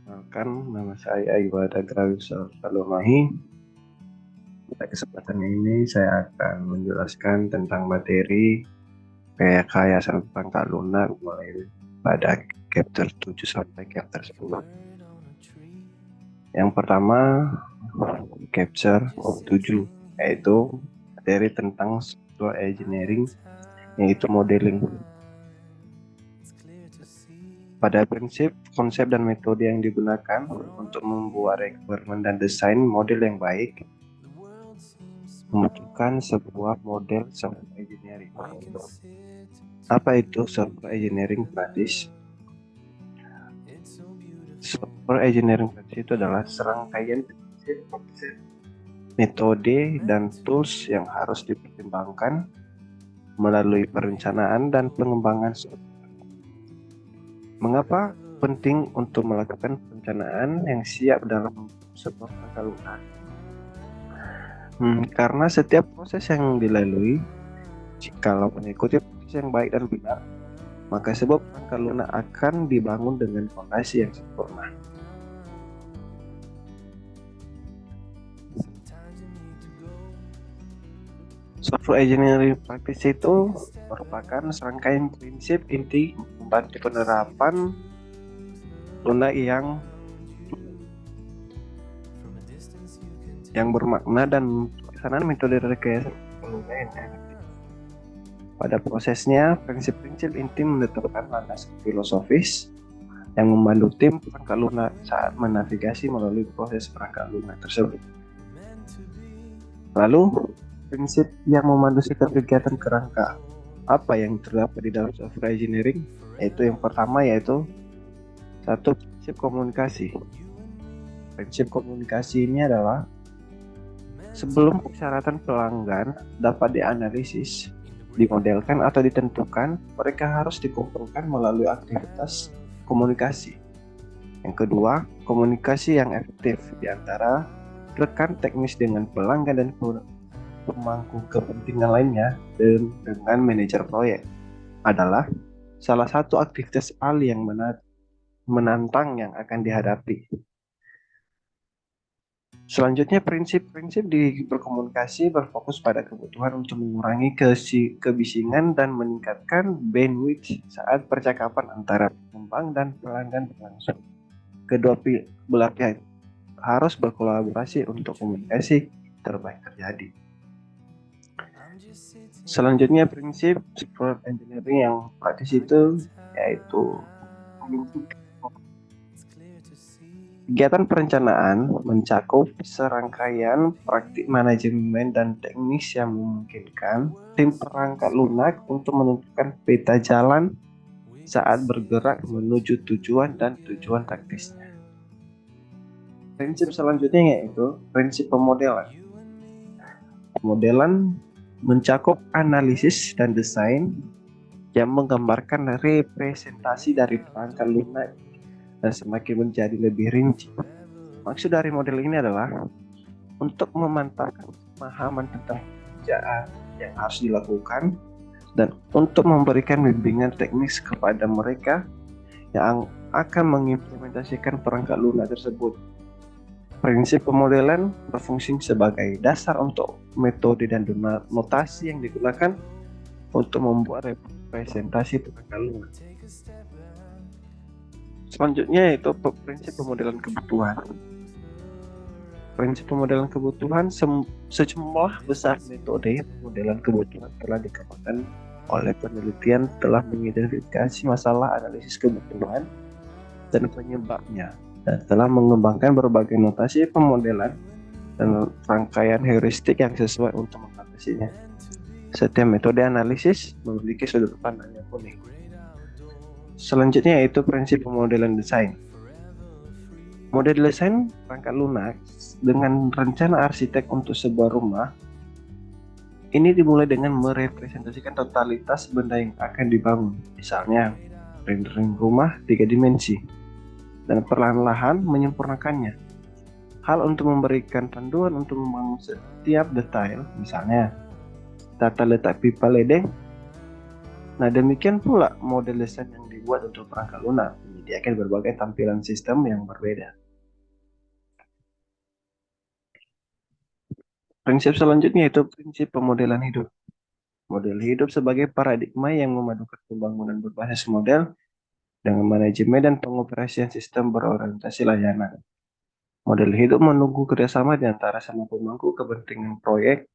Perkenalkan, nama saya Iwada Grawisa Salomahi. Pada kesempatan ini saya akan menjelaskan tentang materi rekayasa perangkat lunak mulai pada chapter 7 sampai chapter 10. Yang pertama, chapter 7, yaitu materi tentang software engineering, yaitu modeling. Pada prinsip, konsep dan metode yang digunakan untuk membuat requirement dan desain model yang baik membutuhkan sebuah model software engineering. Apa itu software engineering practice? Software engineering practice itu adalah serangkaian prinsip, konsep, metode, dan tools yang harus dipertimbangkan melalui perencanaan dan pengembangan software. Mengapa penting untuk melakukan perencanaan yang siap dalam sebuah perangkat lunak? Karena setiap proses yang dilalui, jikalau mengikuti proses yang baik dan benar, maka sebuah perangkat lunak akan dibangun dengan fondasi yang sempurna. Software engineering practice itu merupakan serangkaian prinsip inti membantu penerapan lunak yang bermakna dan pelaksanaan metode rekayasa lunak yang efektif. Pada prosesnya, prinsip-prinsip inti menetapkan landasan filosofis yang membantu tim perangkat lunak saat menavigasi melalui proses perangkat lunak tersebut. Lalu, prinsip yang memandu setiap kegiatan kerangka apa yang terdapat di dalam software engineering, yaitu yang pertama yaitu satu, prinsip komunikasi. Prinsip komunikasi ini adalah sebelum persyaratan pelanggan dapat dianalisis, dimodelkan atau ditentukan, mereka harus dikumpulkan melalui aktivitas komunikasi. Yang kedua, komunikasi yang efektif di antara rekan teknis dengan pelanggan dan pemangku kepentingan lainnya dan dengan manajer proyek adalah salah satu aktivitas paling yang menantang yang akan dihadapi. Selanjutnya, prinsip-prinsip di berkomunikasi berfokus pada kebutuhan untuk mengurangi kebisingan dan meningkatkan bandwidth saat percakapan antara pengembang dan pelanggan berlangsung. Kedua belah pihak harus berkolaborasi untuk komunikasi terbaik terjadi. Selanjutnya, prinsip software engineering yang praktis itu yaitu kegiatan perencanaan mencakup serangkaian praktik manajemen dan teknis yang memungkinkan tim perangkat lunak untuk menentukan peta jalan saat bergerak menuju tujuan dan tujuan taktisnya. Prinsip selanjutnya yaitu prinsip pemodelan. Pemodelan mencakup analisis dan desain yang menggambarkan representasi dari perangkat lunak dan semakin menjadi lebih rinci. Maksud dari model ini adalah untuk memantapkan pemahaman tentang pekerjaan yang harus dilakukan dan untuk memberikan bimbingan teknis kepada mereka yang akan mengimplementasikan perangkat lunak tersebut. Prinsip pemodelan berfungsi sebagai dasar untuk metode dan notasi yang digunakan untuk membuat representasi perangkat lunak. Selanjutnya yaitu prinsip pemodelan kebutuhan. Prinsip pemodelan kebutuhan sejumlah besar metode pemodelan kebutuhan telah dikembangkan oleh penelitian telah mengidentifikasi masalah analisis kebutuhan dan penyebabnya dan telah mengembangkan berbagai notasi pemodelan dan rangkaian heuristik yang sesuai untuk mengatasinya. Setiap metode analisis memiliki sudut pandang yang unik. Selanjutnya yaitu prinsip pemodelan desain. Model desain perangkat lunak dengan rencana arsitek untuk sebuah rumah ini dimulai dengan merepresentasikan totalitas benda yang akan dibangun, misalnya rendering rumah 3 dimensi, dan perlahan-lahan menyempurnakannya. Hal untuk memberikan panduan untuk membangun setiap detail, misalnya tata letak pipa ledeng. Nah, demikian pula model desain yang dibuat untuk perangkat lunak, menyediakan berbagai tampilan sistem yang berbeda. Prinsip selanjutnya itu prinsip pemodelan hidup. Model hidup sebagai paradigma yang memadukan pembangunan berbasis model dengan manajemen dan pengoperasian sistem berorientasi layanan. Model hidup menunggu kerjasama di antara semua pemangku kepentingan proyek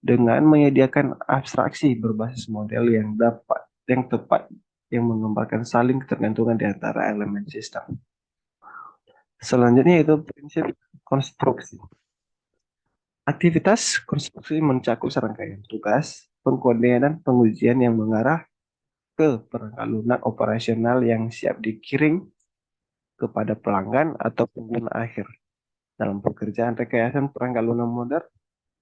dengan menyediakan abstraksi berbasis model yang tepat yang menggambarkan saling ketergantungan di antara elemen sistem. Selanjutnya itu prinsip konstruksi. Aktivitas konstruksi mencakup serangkaian tugas, pengkodean, dan pengujian yang mengarah ke perangkat lunak operasional yang siap dikirim kepada pelanggan atau pengguna akhir. Dalam pekerjaan rekayasa perangkat lunak modern,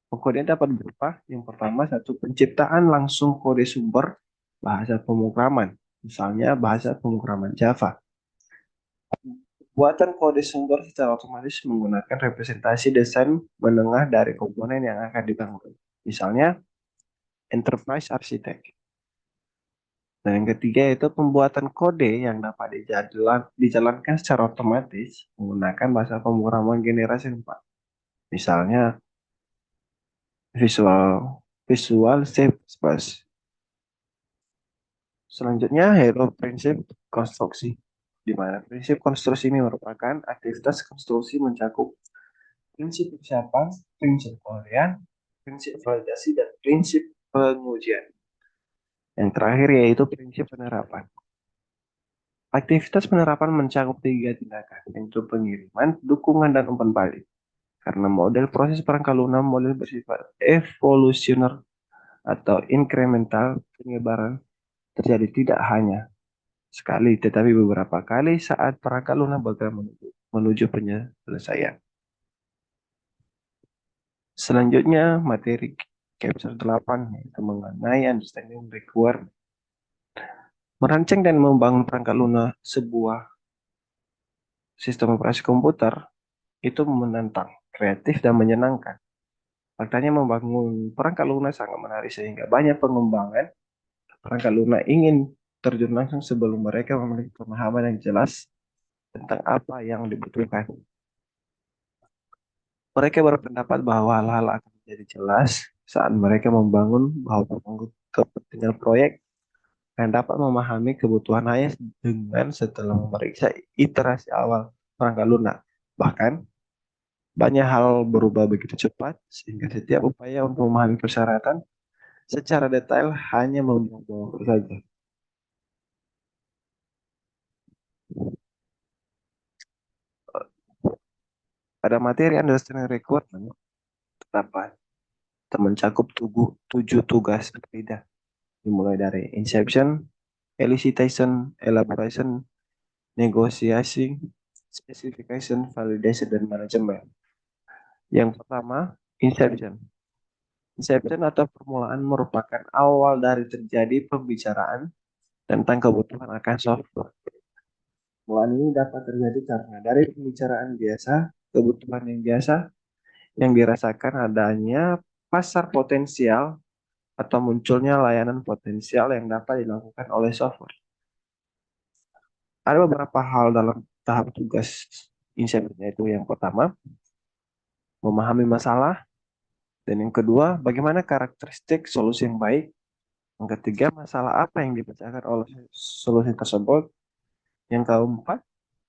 pengkodean dapat berupa yang pertama satu penciptaan langsung kode sumber bahasa pemrograman, misalnya bahasa pemrograman Java. Buatan kode sumber secara otomatis menggunakan representasi desain menengah dari komponen yang akan dibangun, misalnya Enterprise Architect. Dan yang ketiga itu pembuatan kode yang dapat dijalankan secara otomatis menggunakan bahasa pemrograman generasi 4. Misalnya Visual C++. Selanjutnya yaitu prinsip konstruksi, di mana prinsip konstruksi ini merupakan aktivitas konstruksi mencakup prinsip persiapan, prinsip pengujian, prinsip validasi, dan prinsip pengujian. Yang terakhir yaitu prinsip penerapan. Aktivitas penerapan mencakup 3 tindakan, yaitu pengiriman, dukungan, dan umpan balik. Karena model proses perangkat lunak model bersifat evolusioner atau inkremental, penyebaran terjadi tidak hanya sekali, tetapi beberapa kali saat perangkat lunak bergerak menuju penyelesaian. Selanjutnya, materi chapter 8 yaitu mengenai understanding requirement. Merancang dan membangun perangkat lunak sebuah sistem operasi komputer itu menantang, kreatif, dan menyenangkan. Faktanya membangun perangkat lunak sangat menarik sehingga banyak pengembangan perangkat lunak ingin terjun langsung sebelum mereka memiliki pemahaman yang jelas tentang apa yang dibutuhkan. Mereka berpendapat bahwa hal-hal akan menjadi jelas saat mereka membangun bahwa kepentingan proyek dan dapat memahami kebutuhan ayah dengan setelah memeriksa iterasi awal perangkat lunak. Bahkan, banyak hal berubah begitu cepat sehingga setiap upaya untuk memahami persyaratan secara detail hanya membuang waktu saja. Pada materi understanding requirement, terdapat mencakup 7 tugas berbeda, dimulai dari inception, elicitation, elaboration, negotiasi, specification, validation, dan manajemen. Yang pertama, inception. Inception atau permulaan merupakan awal dari terjadi pembicaraan tentang kebutuhan akan software. Permulaan ini dapat terjadi karena dari pembicaraan biasa, kebutuhan yang biasa yang dirasakan adanya pasar potensial atau munculnya layanan potensial yang dapat dilakukan oleh software. Ada beberapa hal dalam tahap tugas inception, yaitu yang pertama, memahami masalah, dan yang kedua, bagaimana karakteristik solusi yang baik. Yang ketiga, masalah apa yang dipecahkan oleh solusi tersebut. Yang keempat,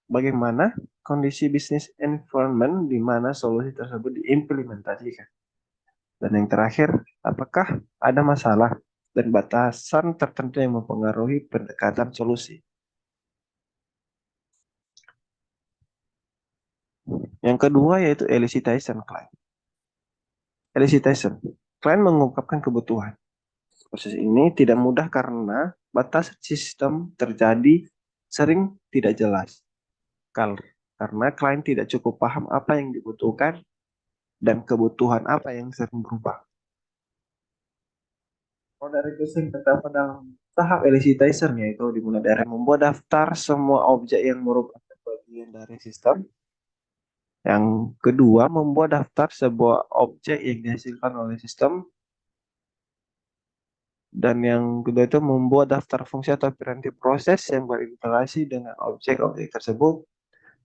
bagaimana kondisi bisnis environment di mana solusi tersebut diimplementasikan. Dan yang terakhir, apakah ada masalah dan batasan tertentu yang mempengaruhi pendekatan solusi. Yang kedua yaitu elicitation client. Elicitation. Klien mengungkapkan kebutuhan. Proses ini tidak mudah karena batas sistem terjadi sering tidak jelas. Karena klien tidak cukup paham apa yang dibutuhkan dan kebutuhan apa yang sering berubah. Model requisition terdapat dalam tahap elicitation, yaitu dimulai dari membuat daftar semua objek yang merupakan bagian dari sistem. Yang kedua, membuat daftar sebuah objek yang dihasilkan oleh sistem. Dan yang kedua itu membuat daftar fungsi atau preventif proses yang berinteraksi dengan objek-objek tersebut.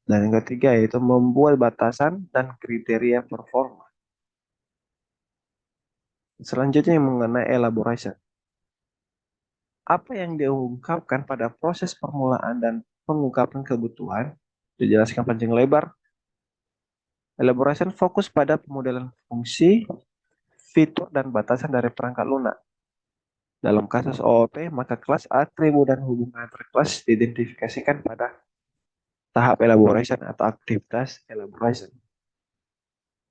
Dan yang ketiga yaitu membuat batasan dan kriteria performa. Selanjutnya yang mengenai elaboration. Apa yang diungkapkan pada proses permulaan dan pengungkapan kebutuhan dijelaskan panjang lebar. Elaboration fokus pada pemodelan fungsi, fitur, dan batasan dari perangkat lunak. Dalam kasus OOP, maka kelas atribut dan hubungan antar kelas diidentifikasikan pada tahap elaboration atau aktivitas elaboration.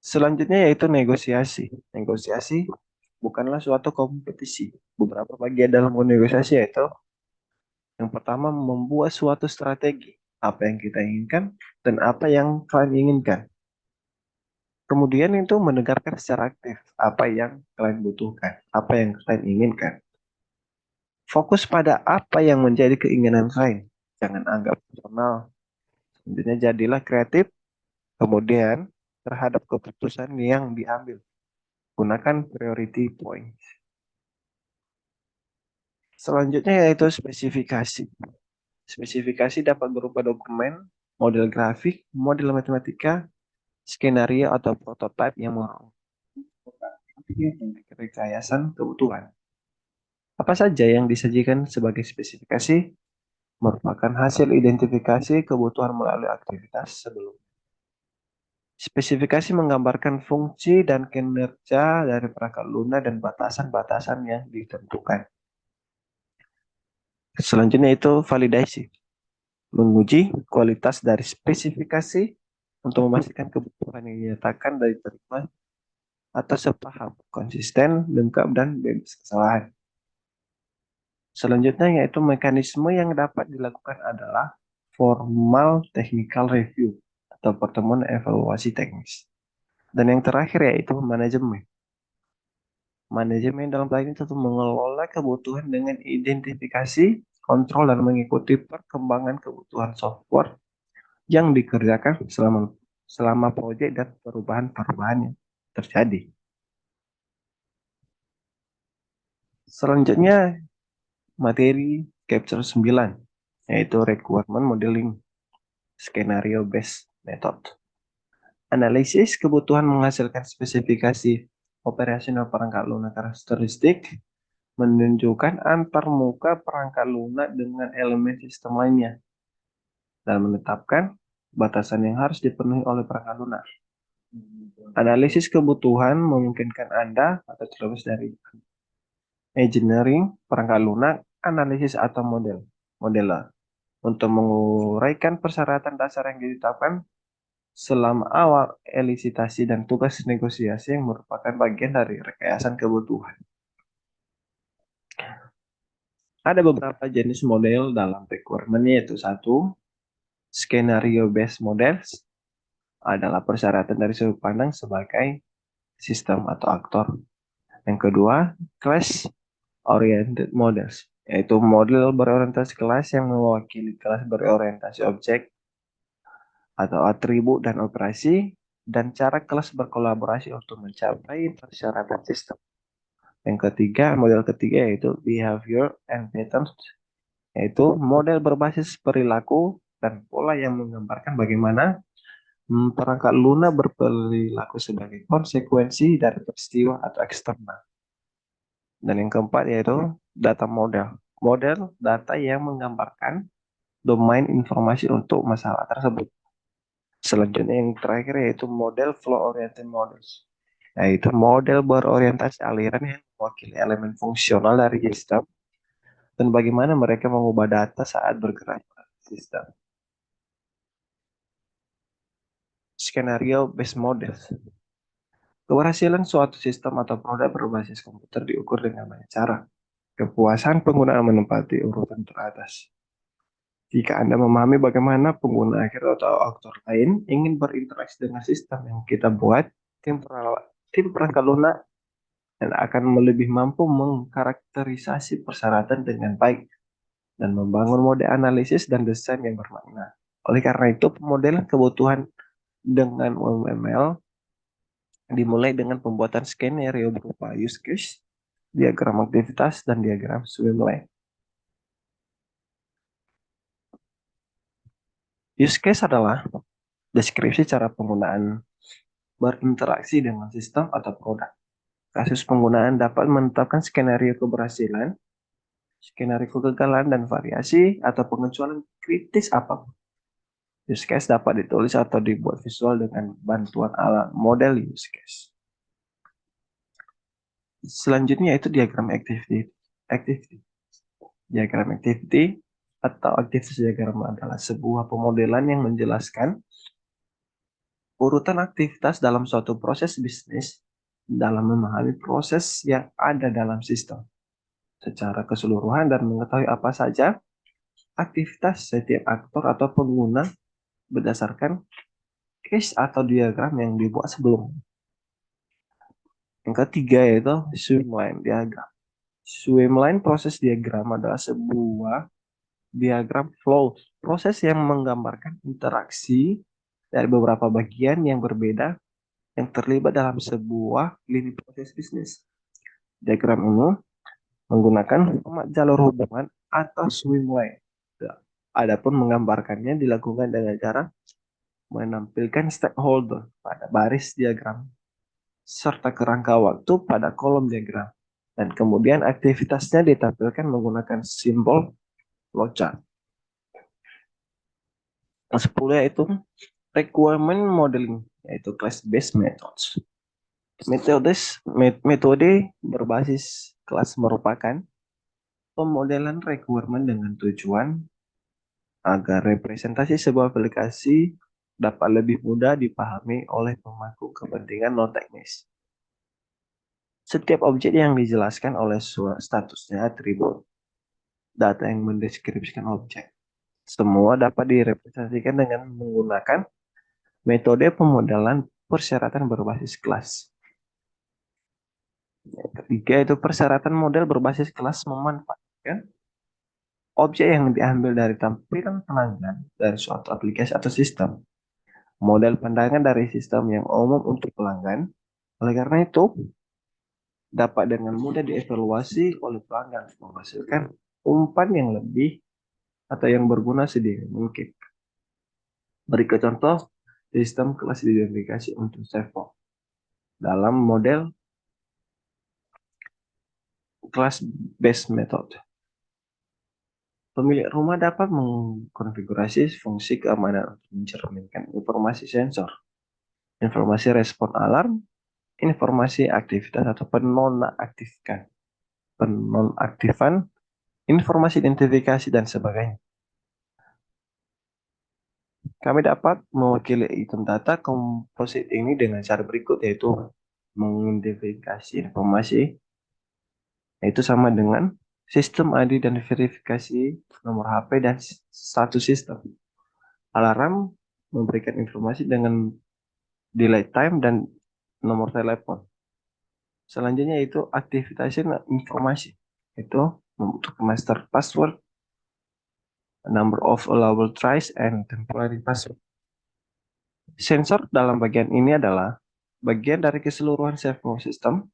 Selanjutnya yaitu negosiasi. Negosiasi bukanlah suatu kompetisi. Beberapa bagian dalam negosiasi yaitu yang pertama membuat suatu strategi. Apa yang kita inginkan dan apa yang kalian inginkan. Kemudian itu mendengarkan secara aktif apa yang kalian butuhkan, apa yang kalian inginkan. Fokus pada apa yang menjadi keinginan kalian. Jangan anggap personal. Selanjutnya jadilah kreatif, kemudian terhadap keputusan yang diambil. Gunakan priority points. Selanjutnya yaitu spesifikasi. Spesifikasi dapat berupa dokumen, model grafik, model matematika, skenario atau prototipe yang merupakan rekayasa kebutuhan. Apa saja yang disajikan sebagai spesifikasi merupakan hasil identifikasi kebutuhan melalui aktivitas sebelum. Spesifikasi menggambarkan fungsi dan kinerja dari perangkat lunak dan batasan-batasan yang ditentukan. Selanjutnya itu validasi. Menguji kualitas dari spesifikasi untuk memastikan kebutuhan yang dinyatakan dari terima atau sepaham, konsisten, lengkap, dan bebas kesalahan. Selanjutnya yaitu mekanisme yang dapat dilakukan adalah formal technical review atau pertemuan evaluasi teknis. Dan yang terakhir yaitu manajemen. Manajemen dalam hal ini tentu mengelola kebutuhan dengan identifikasi, kontrol, dan mengikuti perkembangan kebutuhan software yang dikerjakan selama proyek dan perubahan-perubahan yang terjadi. Selanjutnya materi capture 9 yaitu requirement modeling skenario based method. Analisis kebutuhan menghasilkan spesifikasi operasional perangkat lunak karakteristik menunjukkan antarmuka perangkat lunak dengan elemen sistem lainnya dan menetapkan batasan yang harus dipenuhi oleh perangkat lunak. Analisis kebutuhan memungkinkan Anda atau terlepas dari engineering, perangkat lunak, analisis atau modeler untuk menguraikan persyaratan dasar yang ditetapkan selama awal elisitasi dan tugas negosiasi yang merupakan bagian dari rekayasa kebutuhan. Ada beberapa jenis model dalam requirement yaitu satu, skenario based models adalah persyaratan dari sudut pandang sebagai sistem atau aktor. Yang kedua, class oriented models, yaitu model berorientasi kelas yang mewakili kelas berorientasi objek atau atribut dan operasi, dan cara kelas berkolaborasi untuk mencapai persyaratan sistem. Yang ketiga, model ketiga yaitu behavior and patterns, yaitu model berbasis perilaku dan pola yang menggambarkan bagaimana perangkat lunak berperilaku sebagai konsekuensi dari peristiwa atau eksternal. Dan yang keempat yaitu data model. Model data yang menggambarkan domain informasi untuk masalah tersebut. Selanjutnya yang terakhir yaitu model flow oriented models, yaitu model berorientasi aliran yang mewakili elemen fungsional dari sistem dan bagaimana mereka mengubah data saat bergerak di sistem. Skenario based models. Keberhasilan suatu sistem atau produk berbasis komputer diukur dengan banyak cara. Kepuasan pengguna menempati urutan teratas. Jika Anda memahami bagaimana pengguna akhir atau aktor lain ingin berinteraksi dengan sistem yang kita buat, tim perangkat lunak dan akan lebih mampu mengkarakterisasi persyaratan dengan baik dan membangun model analisis dan desain yang bermakna. Oleh karena itu, pemodelan kebutuhan dengan UML dimulai dengan pembuatan skenario berupa use case, diagram aktivitas, dan diagram swimlane. Use case adalah deskripsi cara penggunaan berinteraksi dengan sistem atau produk. Kasus penggunaan dapat menetapkan skenario keberhasilan, skenario kegagalan, dan variasi atau pengecualian kritis apapun. Use case dapat ditulis atau dibuat visual dengan bantuan alat model use case. Selanjutnya itu diagram activity. Diagram activity atau activity diagram adalah sebuah pemodelan yang menjelaskan urutan aktivitas dalam suatu proses bisnis dalam memahami proses yang ada dalam sistem secara keseluruhan dan mengetahui apa saja aktivitas setiap aktor atau pengguna berdasarkan case atau diagram yang dibuat sebelumnya. Yang ketiga yaitu swimline diagram. Swimline proses diagram adalah sebuah diagram flow, proses yang menggambarkan interaksi dari beberapa bagian yang berbeda yang terlibat dalam sebuah lini proses bisnis. Diagram ini menggunakan format jalur hubungan atau swimline. Adapun menggambarkannya dilakukan dengan cara menampilkan stakeholder pada baris diagram serta kerangka waktu pada kolom diagram. Dan kemudian aktivitasnya ditampilkan menggunakan simbol flowchart. Yang 10 yaitu requirement modeling, yaitu class-based methods. Metode berbasis kelas merupakan pemodelan requirement dengan tujuan agar representasi sebuah aplikasi dapat lebih mudah dipahami oleh pemangku kepentingan non-teknis. Setiap objek yang dijelaskan oleh statusnya atribut, data yang mendeskripsikan objek. Semua dapat direpresentasikan dengan menggunakan metode pemodelan persyaratan berbasis kelas. Yang ketiga itu persyaratan model berbasis kelas memanfaatkan objek yang diambil dari tampilan pelanggan dari suatu aplikasi atau sistem. Model pandangan dari sistem yang umum untuk pelanggan. Oleh karena itu, dapat dengan mudah dievaluasi oleh pelanggan, menghasilkan umpan yang lebih atau yang berguna sedikit mungkin. Berikut contoh sistem kelas identifikasi untuk server. Dalam model class-based method, pemilik rumah dapat mengkonfigurasi fungsi keamanan untuk mencerminkan informasi sensor, informasi respon alarm, informasi aktivitas atau penonaktifan, informasi identifikasi, dan sebagainya. Kami dapat mewakili item data komposit ini dengan cara berikut, yaitu mengidentifikasi informasi, yaitu sama dengan sistem ID dan verifikasi nomor HP dan satu sistem. Alarm memberikan informasi dengan delay time dan nomor telepon. Selanjutnya itu aktivitas informasi, yaitu membutuhkan master password, number of allowable tries, and temporary password. Sensor dalam bagian ini adalah bagian dari keseluruhan server system,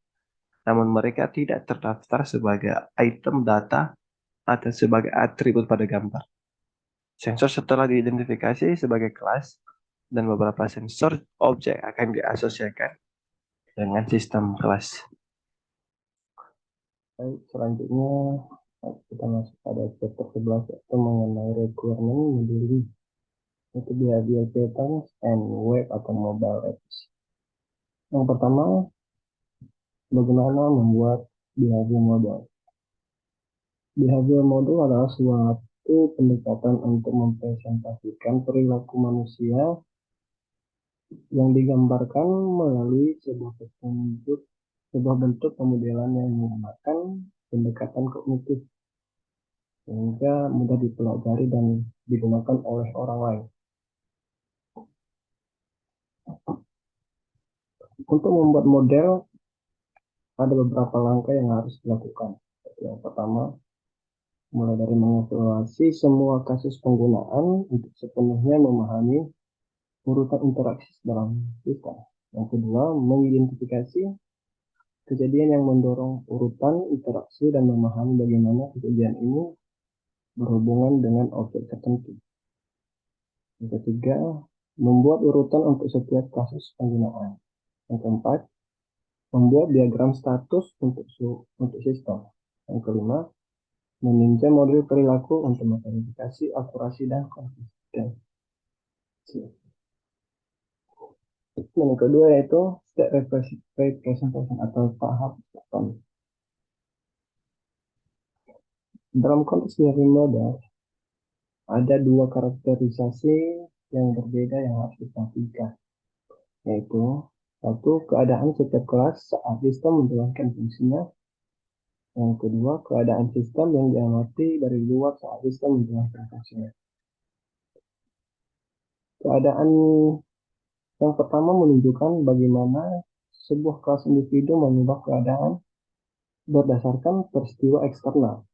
namun mereka tidak terdaftar sebagai item data atau sebagai atribut pada gambar. Sensor setelah diidentifikasi sebagai kelas dan beberapa sensor objek akan diasosiasikan dengan sistem kelas. Baik, selanjutnya kita masuk pada chapter 11 yaitu mengenai requirement modeling, itu behavior patterns and web atau mobile apps. Yang pertama, bagaimana membuat behavior model. Behavior model adalah suatu pendekatan untuk mempresentasikan perilaku manusia yang digambarkan melalui sebuah bentuk pemodelan yang menggunakan pendekatan kognitif sehingga mudah dipelajari dan digunakan oleh orang lain. Untuk membuat model ada beberapa langkah yang harus dilakukan. Yang pertama, mulai dari mengevaluasi semua kasus penggunaan untuk sepenuhnya memahami urutan interaksi dalam sistem. Yang kedua, mengidentifikasi kejadian yang mendorong urutan, interaksi, dan memahami bagaimana kejadian ini berhubungan dengan objek tertentu. Yang ketiga, membuat urutan untuk setiap kasus penggunaan. Yang keempat, membuat diagram status untuk sistem. Yang kelima, meninjau model perilaku untuk memverifikasi akurasi dan konsistensi. Dan yang kedua yaitu state representation atau tahap sistem. Dalam konteks behavioral model, ada dua karakterisasi yang berbeda yang harus diperhatikan, yaitu satu, keadaan setiap kelas saat sistem menjalankan fungsinya. Yang kedua, keadaan sistem yang diamati dari luar saat sistem menjalankan fungsinya. Keadaan yang pertama menunjukkan bagaimana sebuah kelas individu mengubah keadaan berdasarkan peristiwa eksternal.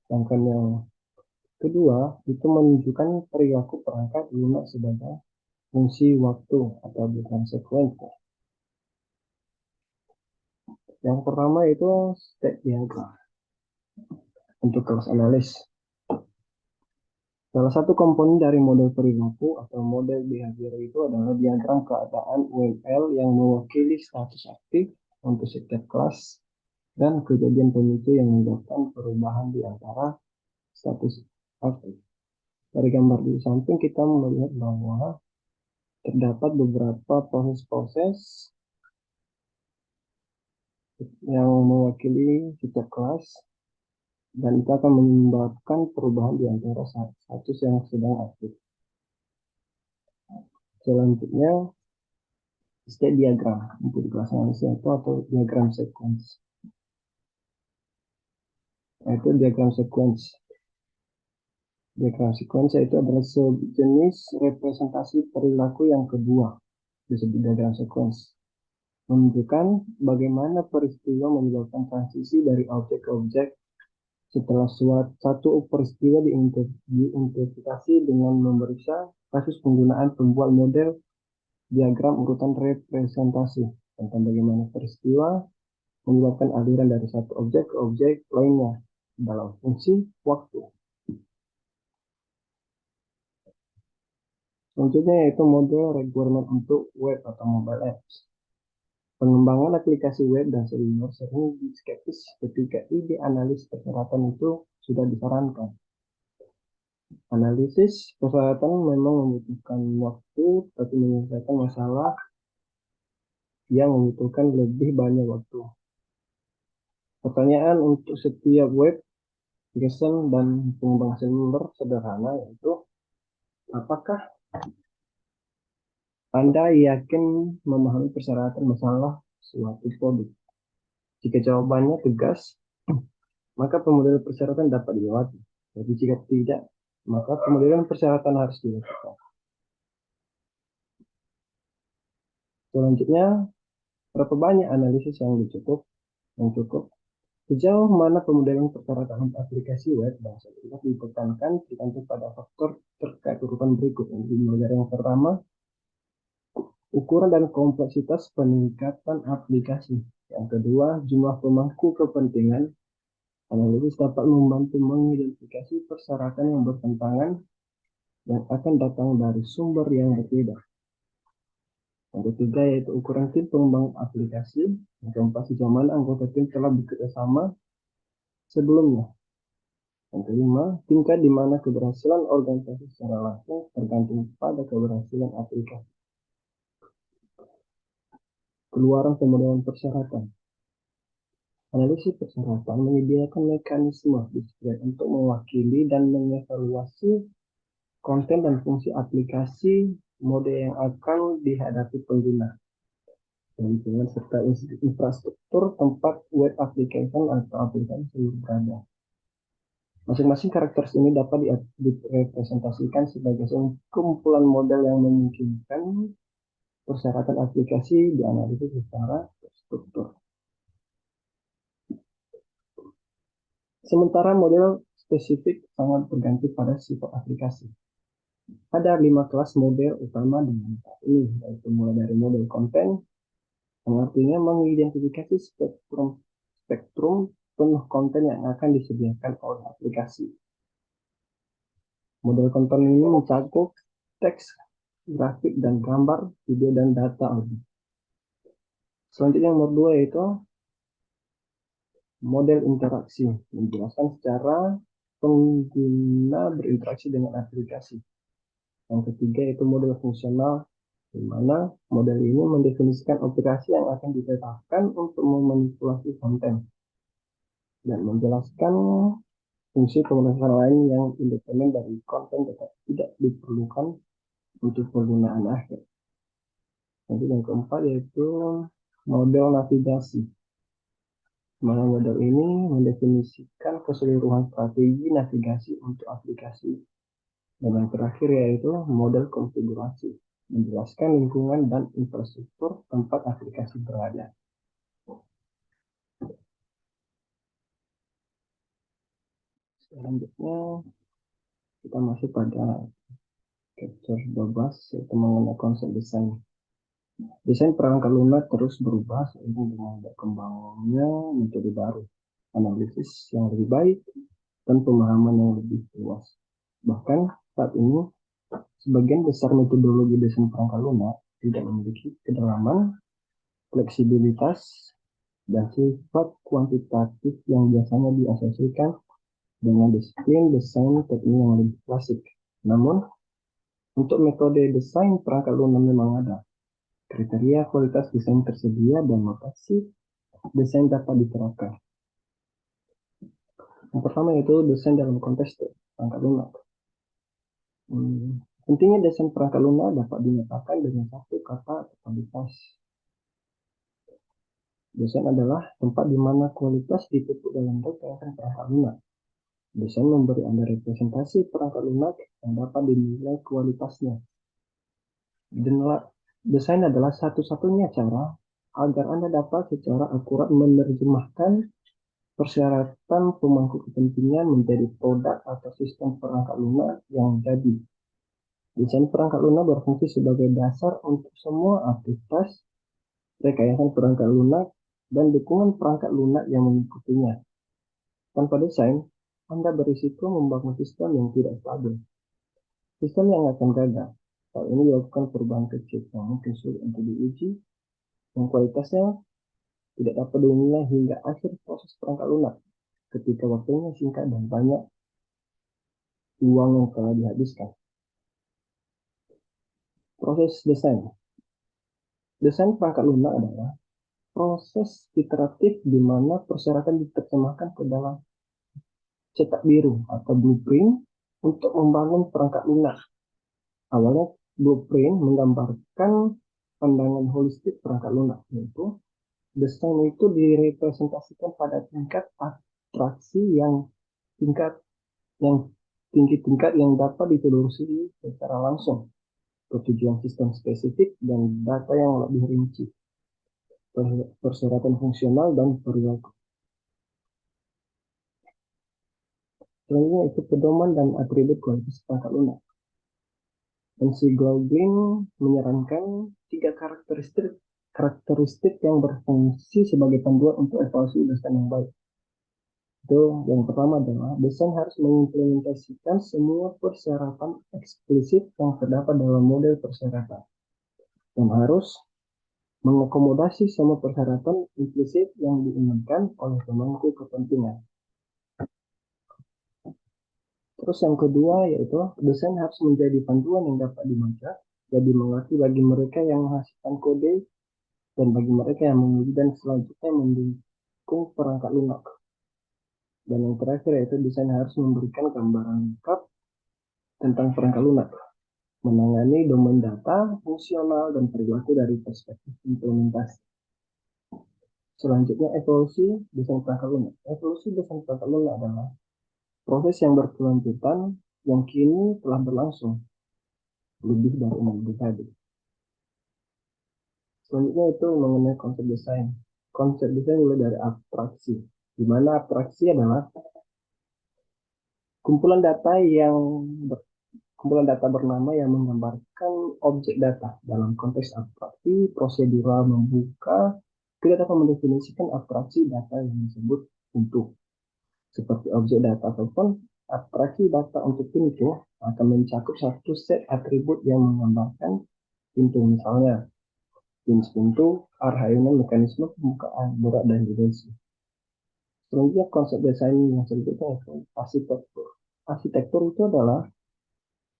Sedangkan yang kedua, itu menunjukkan perilaku perangkat lunak sebagai fungsi waktu atau bukan sekuensi. Yang pertama itu state diagram untuk kelas analis. Salah satu komponen dari model perilaku atau model behavior itu adalah diagram keadaan UML yang mewakili status aktif untuk setiap kelas dan kejadian pemicu yang menyebabkan perubahan di antara status aktif. Dari gambar di samping kita melihat bahwa terdapat beberapa proses-proses yang mewakili setiap kelas dan itu akan menyebabkan perubahan di antara status yang sedang aktif. Selanjutnya, state diagram untuk kelas analis itu atau diagram sequence. Itu diagram sequence. Diagram sequence itu adalah sejenis representasi perilaku yang kedua disebut diagram sequence. Menunjukkan bagaimana peristiwa menyebabkan transisi dari objek ke objek setelah satu peristiwa diidentifikasi dengan memeriksa kasus penggunaan pembuat model diagram urutan representasi tentang bagaimana peristiwa menyebabkan aliran dari satu objek ke objek lainnya dalam fungsi waktu. Selanjutnya yaitu model requirement untuk web atau mobile apps. Pengembangan aplikasi web dan seluler sering skeptis ketika ide analis persyaratan itu sudah disarankan. Analisis persyaratan memang membutuhkan waktu, tapi menyelesaikan masalah yang membutuhkan lebih banyak waktu. Pertanyaan untuk setiap web, application, dan pengembangan seluler sederhana yaitu, apakah Anda yakin memahami persyaratan masalah suatu produk? Jika jawabannya tegas, maka pemodelan persyaratan dapat dilewati. Tapi jika tidak, maka pemodelan persyaratan harus dilakukan. Selanjutnya, berapa banyak analisis yang cukup? Sejauh mana pemodelan persyaratan untuk aplikasi web dan seluler ditekankan tergantung pada faktor terkait urutan berikut. Dari yang pertama, ukuran dan kompleksitas peningkatan aplikasi. Yang kedua, jumlah pemangku kepentingan. Analisis dapat membantu mengidentifikasi persyaratan yang bertentangan yang akan datang dari sumber yang berbeda. Yang ketiga yaitu ukuran tim pengembang aplikasi. Yang keempat, sejauh mana anggota tim telah bekerja sama sebelumnya. Yang kelima, tingkat di mana keberhasilan organisasi secara langsung tergantung pada keberhasilan aplikasi. Keluaran pemodelan persyaratan. Analisis persyaratan menyediakan mekanisme diskret untuk mewakili dan mengevaluasi konten dan fungsi aplikasi mode yang akan dihadapi pengguna. Lingkungan serta infrastruktur tempat web application atau aplikasi seluruh berada. Masing-masing karakter ini dapat direpresentasikan sebagai kumpulan model yang memungkinkan persyaratan aplikasi dianalisis secara terstruktur. Sementara model spesifik sangat bergantung pada sifat aplikasi. Ada 5 kelas model utama dengan ini, yaitu mulai dari model konten, yang artinya mengidentifikasi spektrum penuh konten yang akan disediakan oleh aplikasi. Model konten ini mencakup teks, grafik, dan gambar, video, dan data audio. Selanjutnya yang nomor 2 yaitu model interaksi, menjelaskan secara pengguna berinteraksi dengan aplikasi. Yang ketiga yaitu model fungsional, di mana model ini mendefinisikan aplikasi yang akan ditetapkan untuk memanipulasi konten dan menjelaskan fungsi pemrosesan lain yang independen dari konten tetap tidak diperlukan untuk penggunaan akhir. Nanti yang keempat yaitu model navigasi. Mana model ini mendefinisikan keseluruhan strategi navigasi untuk aplikasi. Dan yang terakhir yaitu model konfigurasi, menjelaskan lingkungan dan infrastruktur tempat aplikasi berada. Selanjutnya kita masuk pada chapter 12 yaitu mengenai konsep desain. Desain perangkat lunak terus berubah seiring dengan berkembangnya metode baru, analisis yang lebih baik, dan pemahaman yang lebih luas. Bahkan saat ini, sebagian besar metodologi desain perangkat lunak tidak memiliki kedalaman, fleksibilitas, dan sifat kuantitatif yang biasanya diasosiasikan dengan disiplin desain teknik yang lebih klasik. Namun, untuk metode desain perangkat lunak memang ada kriteria kualitas desain tersedia dan notasi desain dapat diterapkan. Yang pertama yaitu desain dalam konteks perangkat lunak. Pentingnya desain perangkat lunak dapat dinyatakan dengan satu kata atau kualitas. Desain adalah tempat di mana kualitas dipupuk dalam rekayasa perangkat lunak. Desain memberi Anda representasi perangkat lunak yang dapat dinilai kualitasnya. Desain adalah satu-satunya cara agar Anda dapat secara akurat menerjemahkan persyaratan pemangku kepentingan menjadi produk atau sistem perangkat lunak yang jadi. Desain perangkat lunak berfungsi sebagai dasar untuk semua aktivitas rekayasa perangkat lunak dan dukungan perangkat lunak yang mengikutinya. Tanpa desain, Anda berisiko membangun sistem yang tidak stabil. Sistem yang akan gagal. Hal ini dilakukan perubahan kecil yang mungkin sulit untuk diuji, yang kualitasnya tidak dapat dinilai hingga akhir proses perangkat lunak, ketika waktunya singkat dan banyak uang yang telah dihabiskan. Proses desain. Desain perangkat lunak adalah proses iteratif di mana persyaratan diterjemahkan ke dalam cetak biru atau blueprint untuk membangun perangkat lunak. Awalnya blueprint menggambarkan pandangan holistik perangkat lunak, yaitu desain itu direpresentasikan pada tingkat abstraksi yang tinggi tingkat yang dapat ditelusuri secara langsung, pertujuan sistem spesifik dan data yang lebih rinci, persyaratan fungsional dan perilaku. Selanjutnya itu pedoman dan atribut kualitas perangkat lunak. MC Golding menyarankan 3 karakteristik yang berfungsi sebagai panduan untuk evaluasi desain yang baik. Itu yang pertama adalah desain harus mengimplementasikan semua persyaratan eksplisit yang terdapat dalam model persyaratan dan harus mengakomodasi semua persyaratan implisit yang diinginkan oleh pemangku kepentingan. Terus yang kedua yaitu desain harus menjadi panduan yang dapat dibaca, jadi mengerti bagi mereka yang menghasilkan kode dan bagi mereka yang menguji dan selanjutnya mendukung perangkat lunak. Dan yang terakhir yaitu desain harus memberikan gambaran lengkap tentang perangkat lunak, menangani domain data, fungsional, dan perilaku dari perspektif implementasi. Selanjutnya evolusi desain perangkat lunak. Evolusi desain perangkat lunak adalah proses yang berkelanjutan yang kini telah berlangsung lebih dari 6 dekade. Selanjutnya itu mengenai konsep desain. Konsep desain mulai dari abstraksi, di mana abstraksi adalah kumpulan data bernama yang menggambarkan objek data dalam konteks abstrak. seperti prosedural membuka, kita dapat mendefinisikan abstraksi data yang disebut untuk seperti objek data ataupun abstraksi data untuk pintu akan mencakup satu set atribut yang menggambarkan pintu, misalnya jenis pintu, arah elemen, mekanisme pembukaan, berat, dan dimensi. Selanjutnya konsep desain yang selanjutnya yaitu arsitektur. Arsitektur itu adalah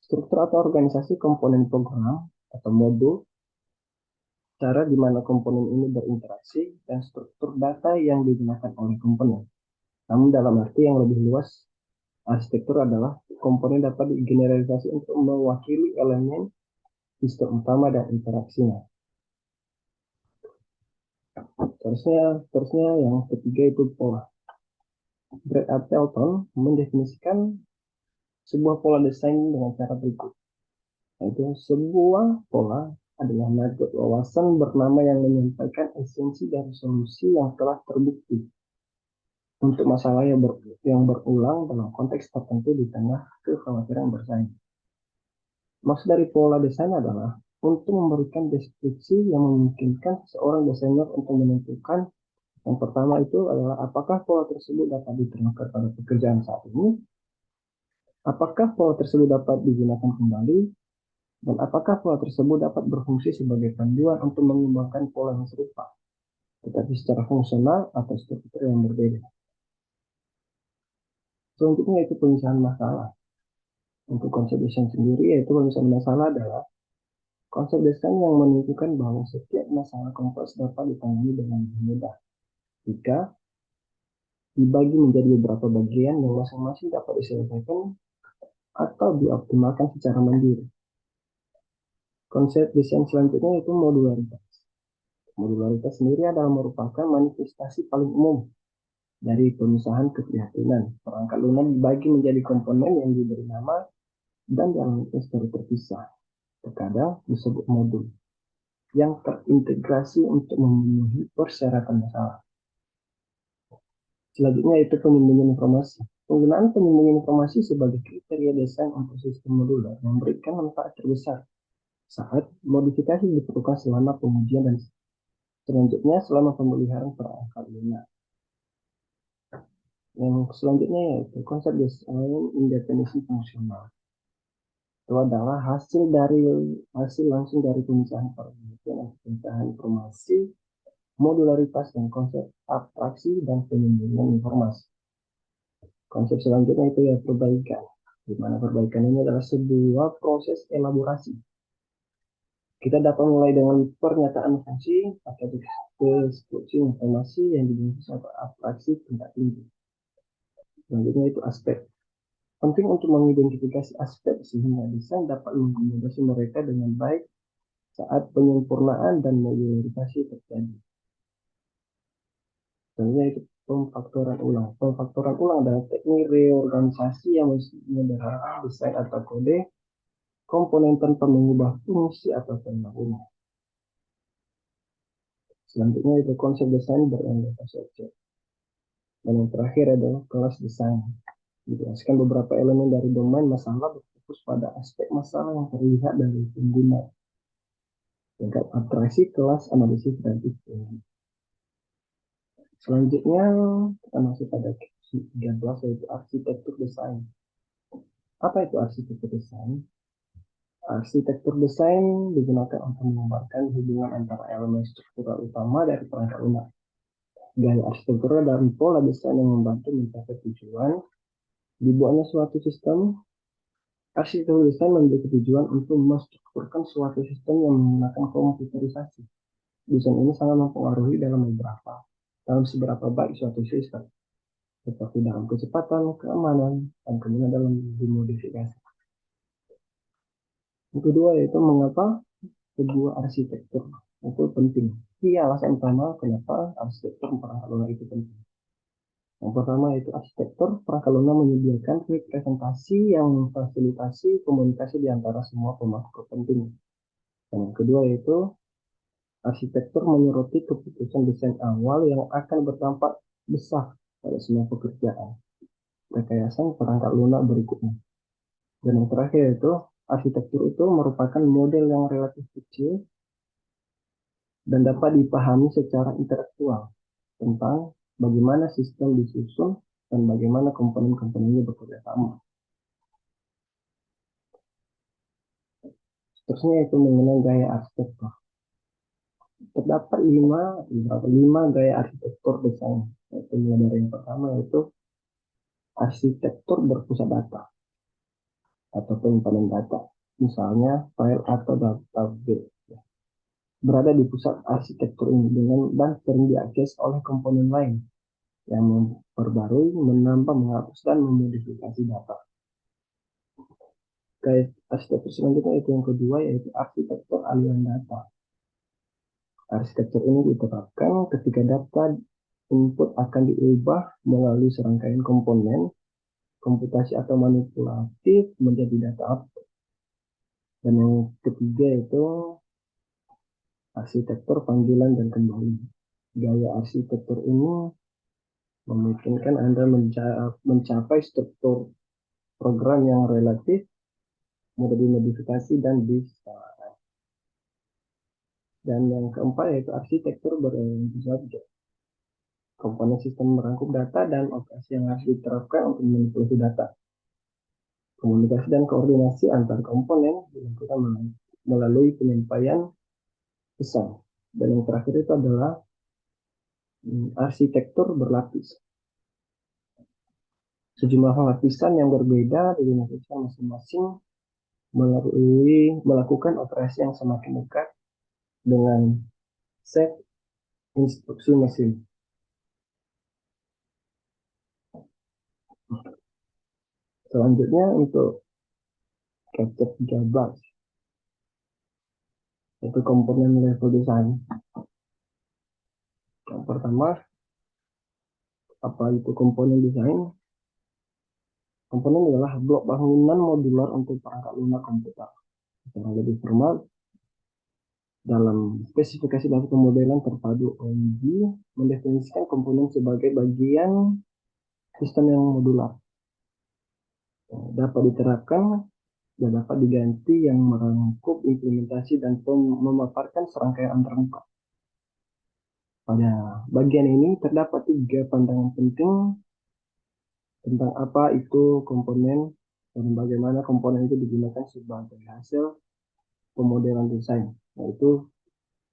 struktur atau organisasi komponen program atau modul, cara di mana komponen ini berinteraksi, dan struktur data yang digunakan oleh komponen. Namun dalam arti yang lebih luas, arsitektur adalah komponen dapat digeneralisasi untuk mewakili elemen sistem utama dan interaksinya. Terusnya yang ketiga itu pola. Brad Appleton mendefinisikan sebuah pola desain dengan cara berikut, yaitu sebuah pola adalah nugget wawasan bernama yang menyampaikan esensi dari solusi yang telah terbukti untuk masalah yang berulang dalam konteks tertentu di tengah kekhawatiran bersaing. Maksud dari pola desain adalah untuk memberikan deskripsi yang memungkinkan seorang desainer untuk menentukan. Yang pertama itu adalah apakah pola tersebut dapat diterapkan pada pekerjaan saat ini, apakah pola tersebut dapat digunakan kembali, dan apakah pola tersebut dapat berfungsi sebagai panduan untuk mengembangkan pola yang serupa, tetapi secara fungsional atau struktur yang berbeda. Selanjutnya itu pemisahan masalah. Untuk konsep desain sendiri, yaitu pemisahan masalah adalah konsep desain yang menunjukkan bahwa setiap masalah kompleks dapat ditangani dengan mudah jika dibagi menjadi beberapa bagian yang masing-masing dapat diselesaikan atau dioptimalkan secara mandiri. Konsep desain selanjutnya yaitu modularitas. Modularitas sendiri adalah merupakan manifestasi paling umum dari pemisahan keprihatinan. Perangkat lunak dibagi menjadi komponen yang diberi nama dan dianalisis secara terpisah. Terkadang disebut modul yang terintegrasi untuk memenuhi persyaratan masalah. Selanjutnya itu penyembunyian informasi. Penggunaan penyembunyian informasi sebagai kriteria desain untuk sistem modular memberikan manfaat terbesar saat modifikasi diperlukan selama pengujian dan selanjutnya selama pemeliharaan perangkat lunak. Yang selanjutnya yaitu konsep desain independensi fungsional. Itu adalah hasil langsung dari pemisahan pemisahan informasi, modularitas, dan konsep abstraksi dan penyembunyian informasi. Konsep selanjutnya itu ya perbaikan, di mana perbaikan ini adalah sebuah proses elaborasi. Kita dapat mulai dengan pernyataan fungsi atau deskripsi informasi yang dibungkus atau abstraksi tingkat tinggi. Selanjutnya itu aspek. Penting untuk mengidentifikasi aspek sehingga desain dapat mengakomodasi mereka dengan baik saat penyempurnaan dan modularisasi terjadi. Selanjutnya itu pemfaktoran ulang. Pemfaktoran ulang adalah teknik reorganisasi yang menyederhanakan desain atau kode komponen tanpa mengubah fungsi atau perilakunya. Selanjutnya itu konsep desain berorientasi objek. Dan yang terakhir adalah kelas desain. Dijelaskan beberapa elemen dari domain masalah berfokus pada aspek masalah yang terlihat dari pengguna. Tingkat abstraksi, kelas, analisis, dan hitung. Selanjutnya kita masuk pada 13 yaitu arsitektur desain. Apa itu arsitektur desain? Arsitektur desain digunakan untuk menggambarkan hubungan antara elemen struktural utama dari perangkat lunak. Gaya arsitektur adalah pola desain yang membantu mencapai tujuan. Dibuatnya suatu sistem. Arsitektur desain memiliki tujuan untuk menstrukturkan suatu sistem yang menggunakan komputerisasi. Desain ini sangat mempengaruhi dalam seberapa baik suatu sistem, seperti dalam kecepatan, keamanan, dan kemudian dalam dimodifikasi. Yang kedua yaitu mengapa sebuah arsitektur itu penting. Ini alasan utama kenapa arsitektur perangkat lunak itu penting. Yang pertama yaitu arsitektur perangkat lunak menyediakan representasi yang memfasilitasi komunikasi di antara semua pemangku kepentingan. Dan yang kedua yaitu arsitektur menyoroti keputusan desain awal yang akan berdampak besar pada semua pekerjaan rekayasa perangkat lunak berikutnya. Dan yang terakhir yaitu arsitektur itu merupakan model yang relatif kecil dan dapat dipahami secara intelektual tentang bagaimana sistem disusun dan bagaimana komponen-komponennya bekerja sama. Seterusnya itu mengenai gaya arsitektur. Terdapat lima gaya arsitektur desain. Yaitu mulai dari yang pertama yaitu arsitektur berpusat data atau penyimpanan data. Misalnya file atau database berada di pusat arsitektur ini dan sering diakses oleh komponen lain yang memperbarui, menambah, menghapus, dan memodifikasi data. Gaya arsitektur selanjutnya itu yang kedua yaitu arsitektur aliran data. Arsitektur ini diterapkan ketika data input akan diubah melalui serangkaian komponen komputasi atau manipulatif menjadi data output. Dan yang ketiga itu arsitektur panggilan dan kembali. Gaya arsitektur ini memungkinkan Anda mencapai struktur program yang relatif, mudah dimodifikasi dan bisa. Dan yang keempat yaitu arsitektur berorientasi objek. Komponen sistem merangkum data dan operasi yang harus diterapkan untuk memanipulasi data. Komunikasi dan koordinasi antar komponen dilakukan melalui penyampaian pesan. Dan yang terakhir itu adalah arsitektur berlapis. Sejumlah lapisan yang berbeda didimensikan masing-masing melakukan operasi yang semakin dekat dengan set instruksi mesin. Selanjutnya untuk capture 13 yaitu komponen level design. Yang pertama, apa itu komponen desain? Komponen adalah blok bangunan modular untuk perangkat lunak komputer. Secara lebih formal, dalam spesifikasi dan pemodelan terpadu OMG mendefinisikan komponen sebagai bagian sistem yang modular. Dapat diterapkan dan dapat diganti yang merangkup implementasi dan memaparkan serangkaian antarmuka. Pada bagian ini terdapat 3 pandangan penting tentang apa itu komponen dan bagaimana komponen itu digunakan sebagai hasil pemodelan desain, yaitu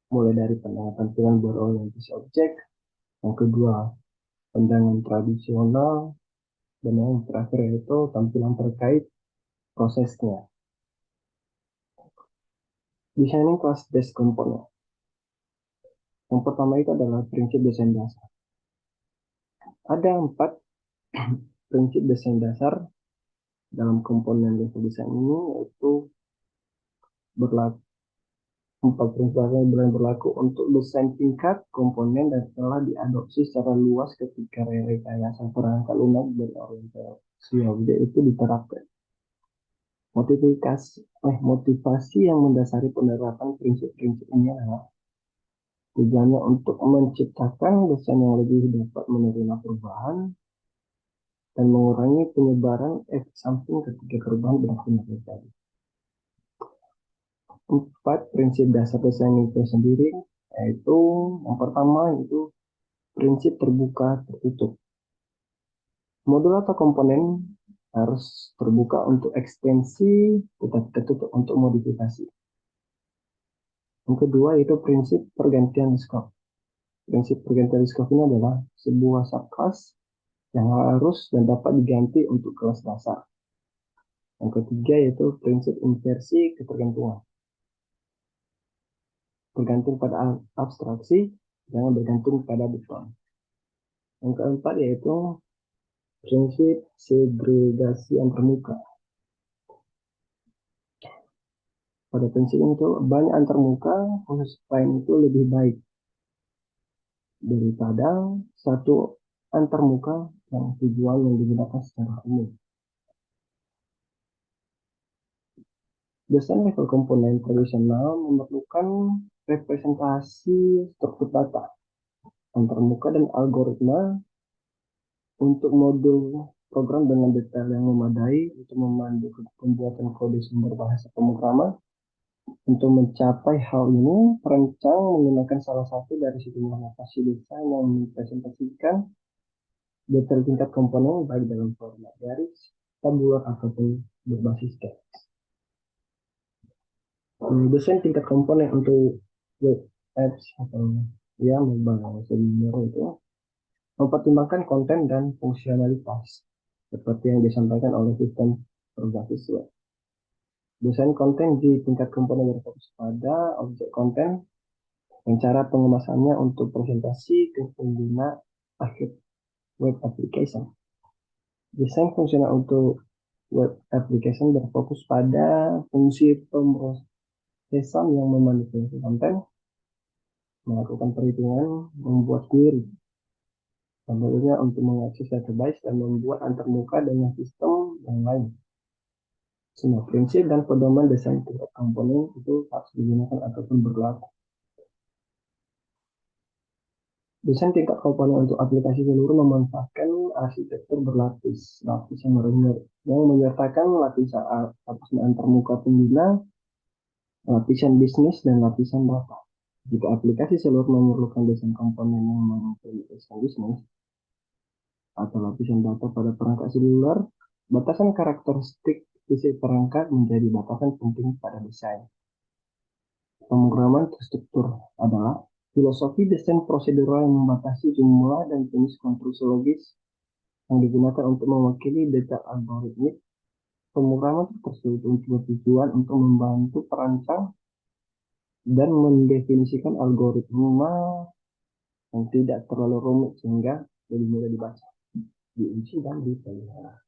mulai dari pandangan tampilan berorientasi objek, yang kedua pandangan tradisional, dan yang terakhir yaitu tampilan terkait prosesnya. Designing class-based component. Yang pertama itu adalah prinsip desain dasar. Ada 4 prinsip desain dasar dalam komponen level desain ini, yaitu berlaku 4 prinsip yang berlaku untuk desain tingkat komponen dan telah diadopsi secara luas ketika rekayasa perangkat lunak berorientasi objek itu diterapkan. Motivasi yang mendasari penerapan prinsip-prinsip ini adalah tujuannya untuk menciptakan desain yang lebih dapat menerima perubahan dan mengurangi penyebaran efek samping ketika perubahan benar-benar terjadi. 4 prinsip dasar desain itu sendiri yaitu yang pertama itu prinsip terbuka tertutup. Modul atau komponen harus terbuka untuk ekstensi tetapi tertutup untuk modifikasi. Yang kedua itu prinsip pergantian scope. Prinsip pergantian scope ini adalah sebuah subclass yang harus dan dapat diganti untuk kelas dasar. Yang ketiga yaitu prinsip inversi ketergantungan. Bergantung pada abstraksi, jangan bergantung pada beton. Yang keempat yaitu prinsip segregasi antarmuka. Pada prinsip itu banyak antarmuka khusus lain itu lebih baik daripada satu antarmuka yang tujuan yang digunakan secara umum. Desain level komponen tradisional memerlukan representasi struktur data, antarmuka dan algoritma untuk modul program dengan detail yang memadai untuk memandu pembuatan kode sumber bahasa pemrograman Untuk mencapai hal ini, perancang menggunakan salah satu dari sejumlah notasi desain yang mempresentasikan detail tingkat komponen baik dalam format garis, tabular, ataupun berbasis teks. Desain tingkat komponen untuk web apps atau ya mobile senior itu mempertimbangkan konten dan fungsionalitas seperti yang disampaikan oleh sistem berbasis web. Desain konten di tingkat komponen berfokus pada objek konten dan cara pengemasannya untuk presentasi ke pengguna akhir web application. Desain fungsional untuk web application berfokus pada fungsi pemrosesan yang memanipulasi konten, melakukan perhitungan, membuat query, tentunya untuk mengakses database dan membuat antarmuka dengan sistem yang lain. Semua prinsip dan pedoman desain tingkat komponen itu harus digunakan ataupun berlaku. Desain tingkat komponen untuk aplikasi seluruh memanfaatkan arsitektur berlapis, lapis yang menyertakan lapisan antarmuka pengguna, lapisan bisnis, dan lapisan data. Jika aplikasi seluruh memerlukan desain komponen yang mengimplementasikan bisnis atau lapisan data pada perangkat seluler, batasan karakteristik isi perangkat menjadi batasan penting pada desain. Pemrograman terstruktur adalah filosofi desain prosedural yang membatasi jumlah dan jenis konstruksi logis yang digunakan untuk mewakili detail algoritmik. Pemrograman tersebut bertujuan untuk membantu perancang dan mendefinisikan algoritma yang tidak terlalu rumit sehingga lebih mudah dibaca, diuji, dan dipelihara.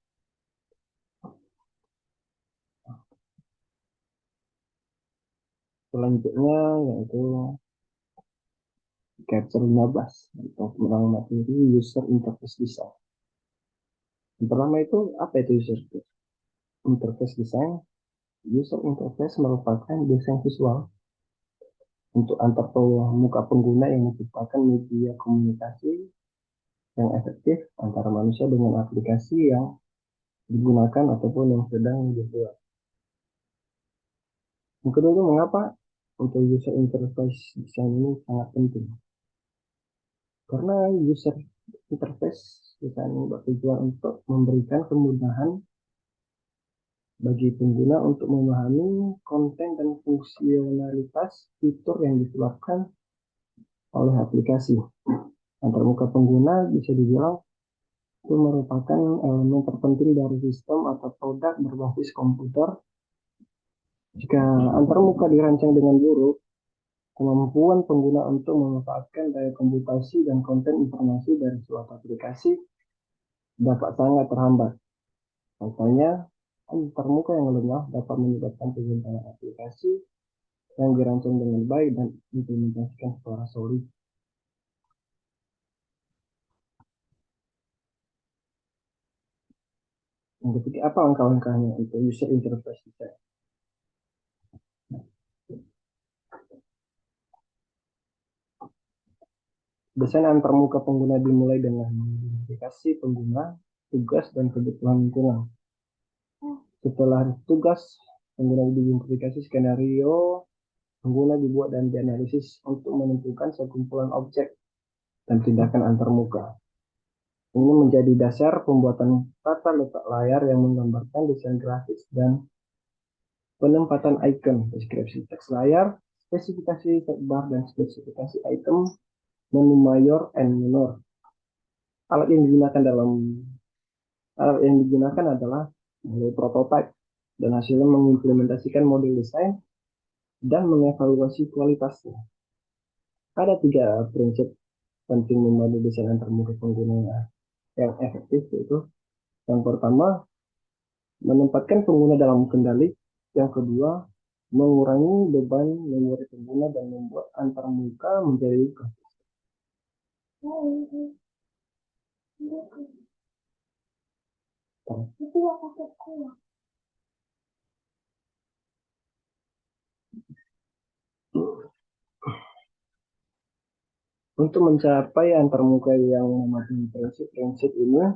Selanjutnya yaitu Chapter 15 atau tentang materi user interface design. Yang pertama itu apa itu user interface design? User interface merupakan desain visual untuk antar muka pengguna yang menciptakan media komunikasi yang efektif antara manusia dengan aplikasi yang digunakan ataupun yang sedang dibuat. Yang kedua itu mengapa untuk user interface design ini sangat penting? Karena user interface design ini bertujuan untuk memberikan kemudahan bagi pengguna untuk memahami konten dan fungsionalitas fitur yang dikeluarkan oleh aplikasi. Antarmuka pengguna bisa dibilang itu merupakan elemen terpenting dari sistem atau produk berbasis komputer. Jika antarmuka dirancang dengan buruk, kemampuan pengguna untuk memanfaatkan daya komputasi dan konten informasi dari suatu aplikasi dapat sangat terhambat. Contohnya, antarmuka yang lemah dapat menyebabkan penyimpangan aplikasi yang dirancang dengan baik dan implementasikan secara solid. Yang ketiga, apa langkah-langkahnya untuk user interface design? Desain antarmuka pengguna dimulai dengan mengidentifikasi pengguna, tugas, dan kebutuhan lingkungan. Setelah tugas, pengguna diidentifikasi skenario, pengguna dibuat dan dianalisis untuk menentukan sekumpulan objek dan tindakan antarmuka. Ini menjadi dasar pembuatan tata letak layar yang menggambarkan desain grafis dan penempatan icon, deskripsi teks layar, spesifikasi sidebar, dan spesifikasi item, menu mayor and minor. Alat yang digunakan adalah prototype dan hasilnya mengimplementasikan model desain dan mengevaluasi kualitasnya. Ada 3 prinsip penting membantu desain antarmuka pengguna yang efektif, yaitu yang pertama, menempatkan pengguna dalam kendali. Yang kedua, mengurangi beban memori pengguna dan membuat antarmuka menjadi Untuk mencapai antarmuka yang mematuhi prinsip-prinsip ini,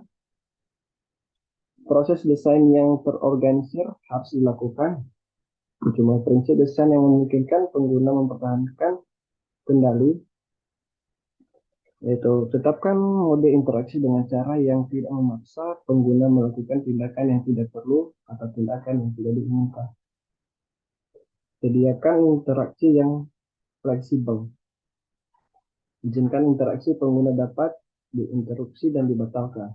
proses desain yang terorganisir harus dilakukan. Cuma prinsip desain yang memungkinkan pengguna mempertahankan kendali, yaitu tetapkan mode interaksi dengan cara yang tidak memaksa pengguna melakukan tindakan yang tidak perlu atau tindakan yang tidak diinginkan. Sediakan interaksi yang fleksibel. Izinkan interaksi pengguna dapat diinterupsi dan dibatalkan.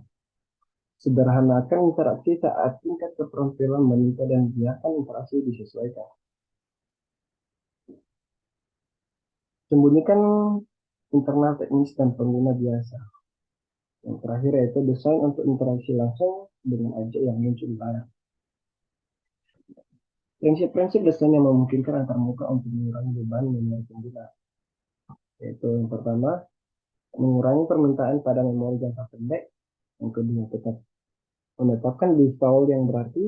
Sederhanakan interaksi saat tingkat keterampilan meningkat dan biarkan interaksi disesuaikan. Sembunyikan internal teknis dan pengguna biasa. Yang terakhir yaitu desain untuk interaksi langsung dengan objek yang muncul di layar. Prinsip-prinsip desain yang memungkinkan antarmuka untuk mengurangi beban memori pengguna. Yaitu yang pertama, mengurangi permintaan pada memori jangka pendek. Yang kedua, tetap menetapkan default yang berarti,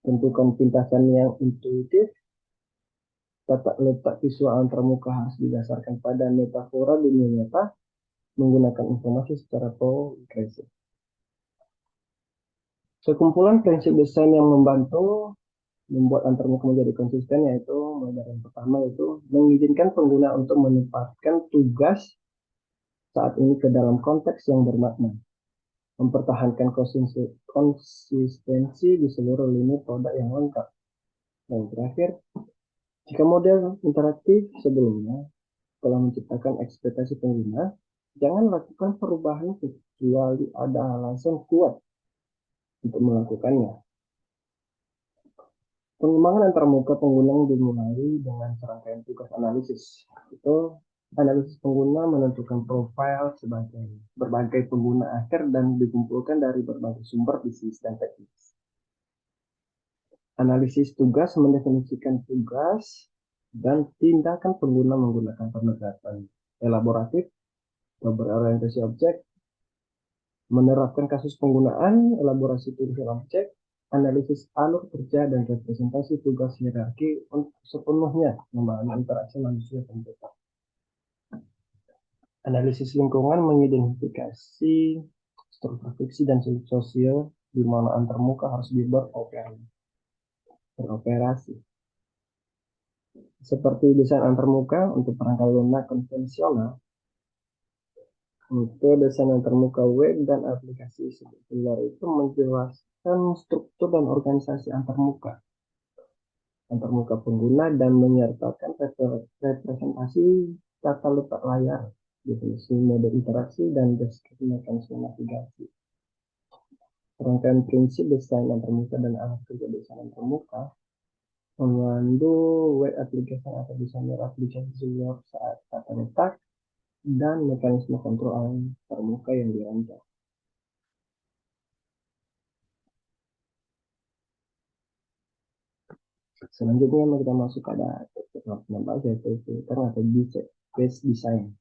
tentukan pintasan yang intuitif, tata letak visual antarmuka harus didasarkan pada metafora dunia nyata, menggunakan informasi secara progresif. Sekumpulan prinsip desain yang membantu membuat antarmuka menjadi konsisten, yaitu mulai dari yang pertama yaitu mengizinkan pengguna untuk menempatkan tugas saat ini ke dalam konteks yang bermakna, mempertahankan konsistensi di seluruh lini produk yang lengkap. Dan terakhir, jika model interaktif sebelumnya telah menciptakan ekspektasi pengguna, jangan lakukan perubahan kecuali ada alasan kuat untuk melakukannya. Pengembangan antarmuka pengguna dimulai dengan serangkaian tugas analisis. Itu analisis pengguna menentukan profil sebagai berbagai pengguna akhir dan dikumpulkan dari berbagai sumber bisnis dan teknis. Analisis tugas mendefinisikan tugas dan tindakan pengguna menggunakan pendekatan elaboratif, berorientasi objek, menerapkan kasus penggunaan, elaborasi tulisan objek, analisis alur kerja dan representasi tugas hierarki untuk sepenuhnya membangun interaksi manusia komputer. Analisis lingkungan mengidentifikasi struktur fiksi dan sosial di mana antarmuka harus beroperasi. Seperti desain antarmuka untuk perangkat lunak konvensional, untuk desain antarmuka web dan aplikasi seluler itu menjelaskan struktur dan organisasi antarmuka pengguna dan menyertakan representasi tata letak layar, definisi mode interaksi, dan deskripsi mekanisme navigasi. Rangkaian prinsip desain antarmuka dan alat kerja desain antarmuka memandu web application atau desainer aplikasi seluler saat tata letak dan mekanisme kontrol antarmuka yang dirancang. Selanjutnya kita masuk pada teknik membahas yaitu filter atau base design.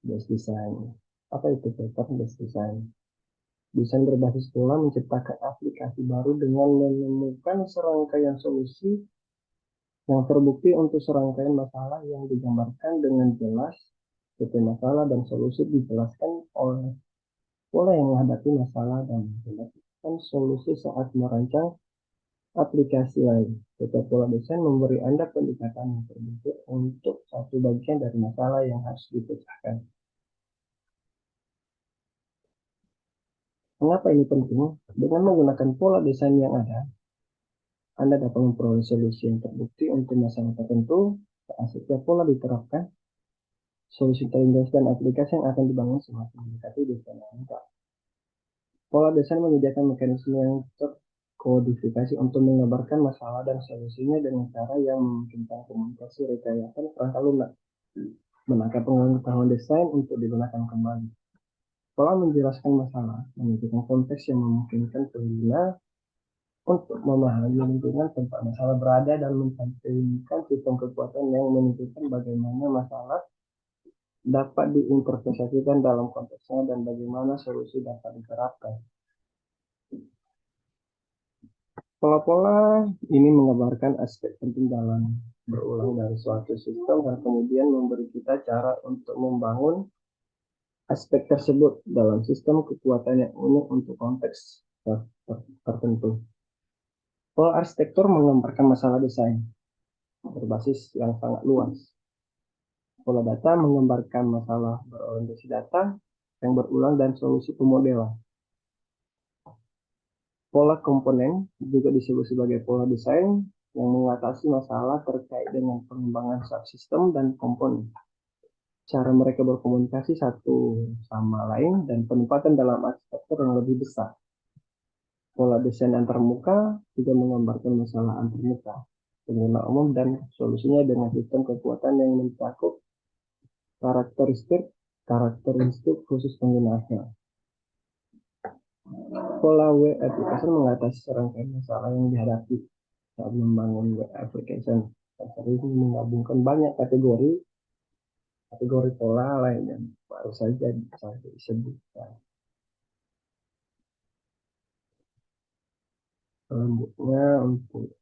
Base design. Apa itu filter base design? Desain berbasis pola menciptakan aplikasi baru dengan menemukan serangkaian solusi yang terbukti untuk serangkaian masalah yang digambarkan dengan jelas. Tipe masalah dan solusi dijelaskan oleh pola yang menghadapi masalah dan melakukan solusi saat merancang aplikasi lain. Setiap pola desain memberi Anda pendekatan yang terbentuk untuk satu bagian dari masalah yang harus dipecahkan. Mengapa ini penting? Dengan menggunakan pola desain yang ada, Anda dapat memperoleh solusi yang terbukti untuk masalah tertentu. Saat setiap pola diterapkan, solusi terintegrasi dan aplikasi yang akan dibangun semakin mendekati desain yang lengkap. Pola desain menyediakan mekanisme yang terkodifikasi untuk mengabarkan masalah dan solusinya dengan cara yang memungkinkan komunikasi rekayasa perangkat lunak, menangkap pengetahuan desain untuk digunakan kembali. Pola menjelaskan masalah, menunjukkan konteks yang memungkinkan pengguna untuk memahami lingkungan tempat masalah berada dan menciptakan sistem kekuatan yang menunjukkan bagaimana masalah dapat diinterpretasikan dalam konteksnya dan bagaimana solusi dapat diterapkan. Pola-pola ini menggambarkan aspek penting dalam berulang dari suatu sistem dan kemudian memberi kita cara untuk membangun aspek tersebut dalam sistem kekuatan yang unik untuk konteks tertentu. Pola arsitektur menggambarkan masalah desain berbasis yang sangat luas. Pola data menggambarkan masalah berorientasi data yang berulang dan solusi pemodelan. Pola komponen juga disebut sebagai pola desain yang mengatasi masalah terkait dengan pengembangan subsistem dan komponen, cara mereka berkomunikasi satu sama lain, dan penempatan dalam arsitektur yang lebih besar. Pola desain antarmuka juga menggambarkan masalah antarmuka, pengguna umum, dan solusinya dengan sistem kekuatan yang mencakup karakteristik khusus penggunanya. Pola web application mengatasi serangkaian masalah yang dihadapi saat membangun web application dan sering menggabungkan banyak kategori pola lain yang baru saja disebutkan. Selanjutnya untuk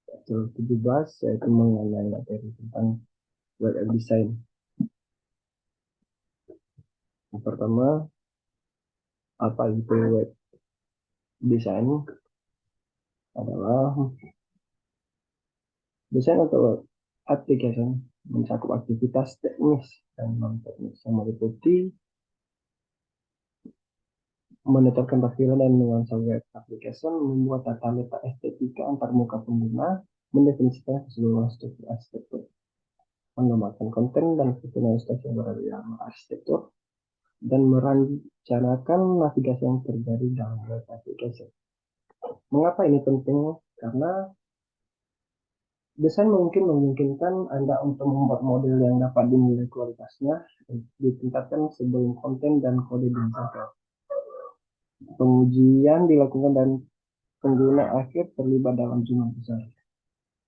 Chapter 17 yaitu mengenai materi tentang web design. Yang pertama, apa itu web design? Adalah desain atau web application mencakup aktivitas teknis dan non-teknis yang meliputi menetapkan tampilan dan nuansa web application, membuat tata letak estetika antarmuka pengguna, mendefinisikan keseluruhan struktur arsitektur, mengembangkan konten dan fungsionalitas yang berada dalam arsitektur, dan merencanakan navigasi yang terjadi dalam web application. Mengapa ini penting? Karena desain mungkin memungkinkan Anda untuk membuat model yang dapat dinilai kualitasnya ditingkatkan sebelum konten dan kode dihasilkan. Pengujian dilakukan dan pengguna akhir terlibat dalam jumlah besar.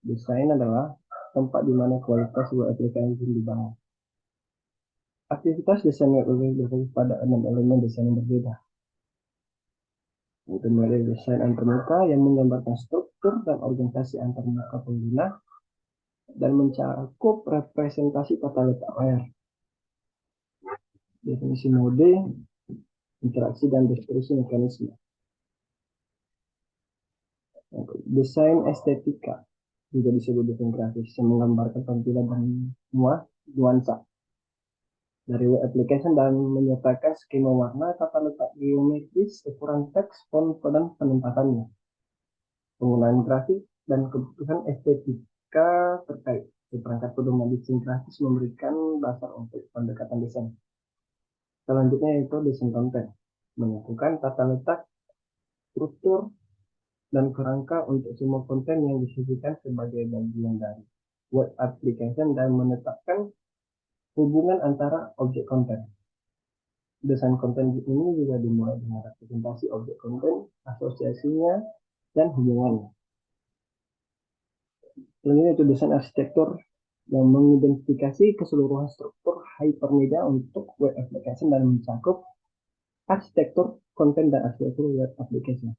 Desain adalah tempat di mana kualitas web application dibangun. Aktivitas desain web berfokus pada 6 elemen desain yang berbeda. Itu mulai desain antarmuka yang menggambarkan struktur dan organisasi antarmuka pengguna dan mencakup representasi tata letak layar, definisi mode, interaksi, dan deskripsi mekanisme. Desain estetika juga disebut desain grafis yang menggambarkan tampilan dan nuansa dari web application dan menyertakan skema warna, tata letak geometris, ukuran teks, font, dan penempatannya. Penggunaan grafik dan kebutuhan estetika terkait perangkat pedoman desain grafis memberikan dasar untuk pendekatan desain. Selanjutnya yaitu desain konten, menyatukan tata letak, struktur, dan kerangka untuk semua konten yang disajikan sebagai bagian dari web application dan menetapkan hubungan antara objek konten. Desain konten ini juga dimulai dengan representasi objek konten, asosiasinya, dan hubungannya. Selanjutnya itu desain arsitektur yang mengidentifikasi keseluruhan struktur hypermedia untuk web application dan mencakup arsitektur konten dan arsitektur web application.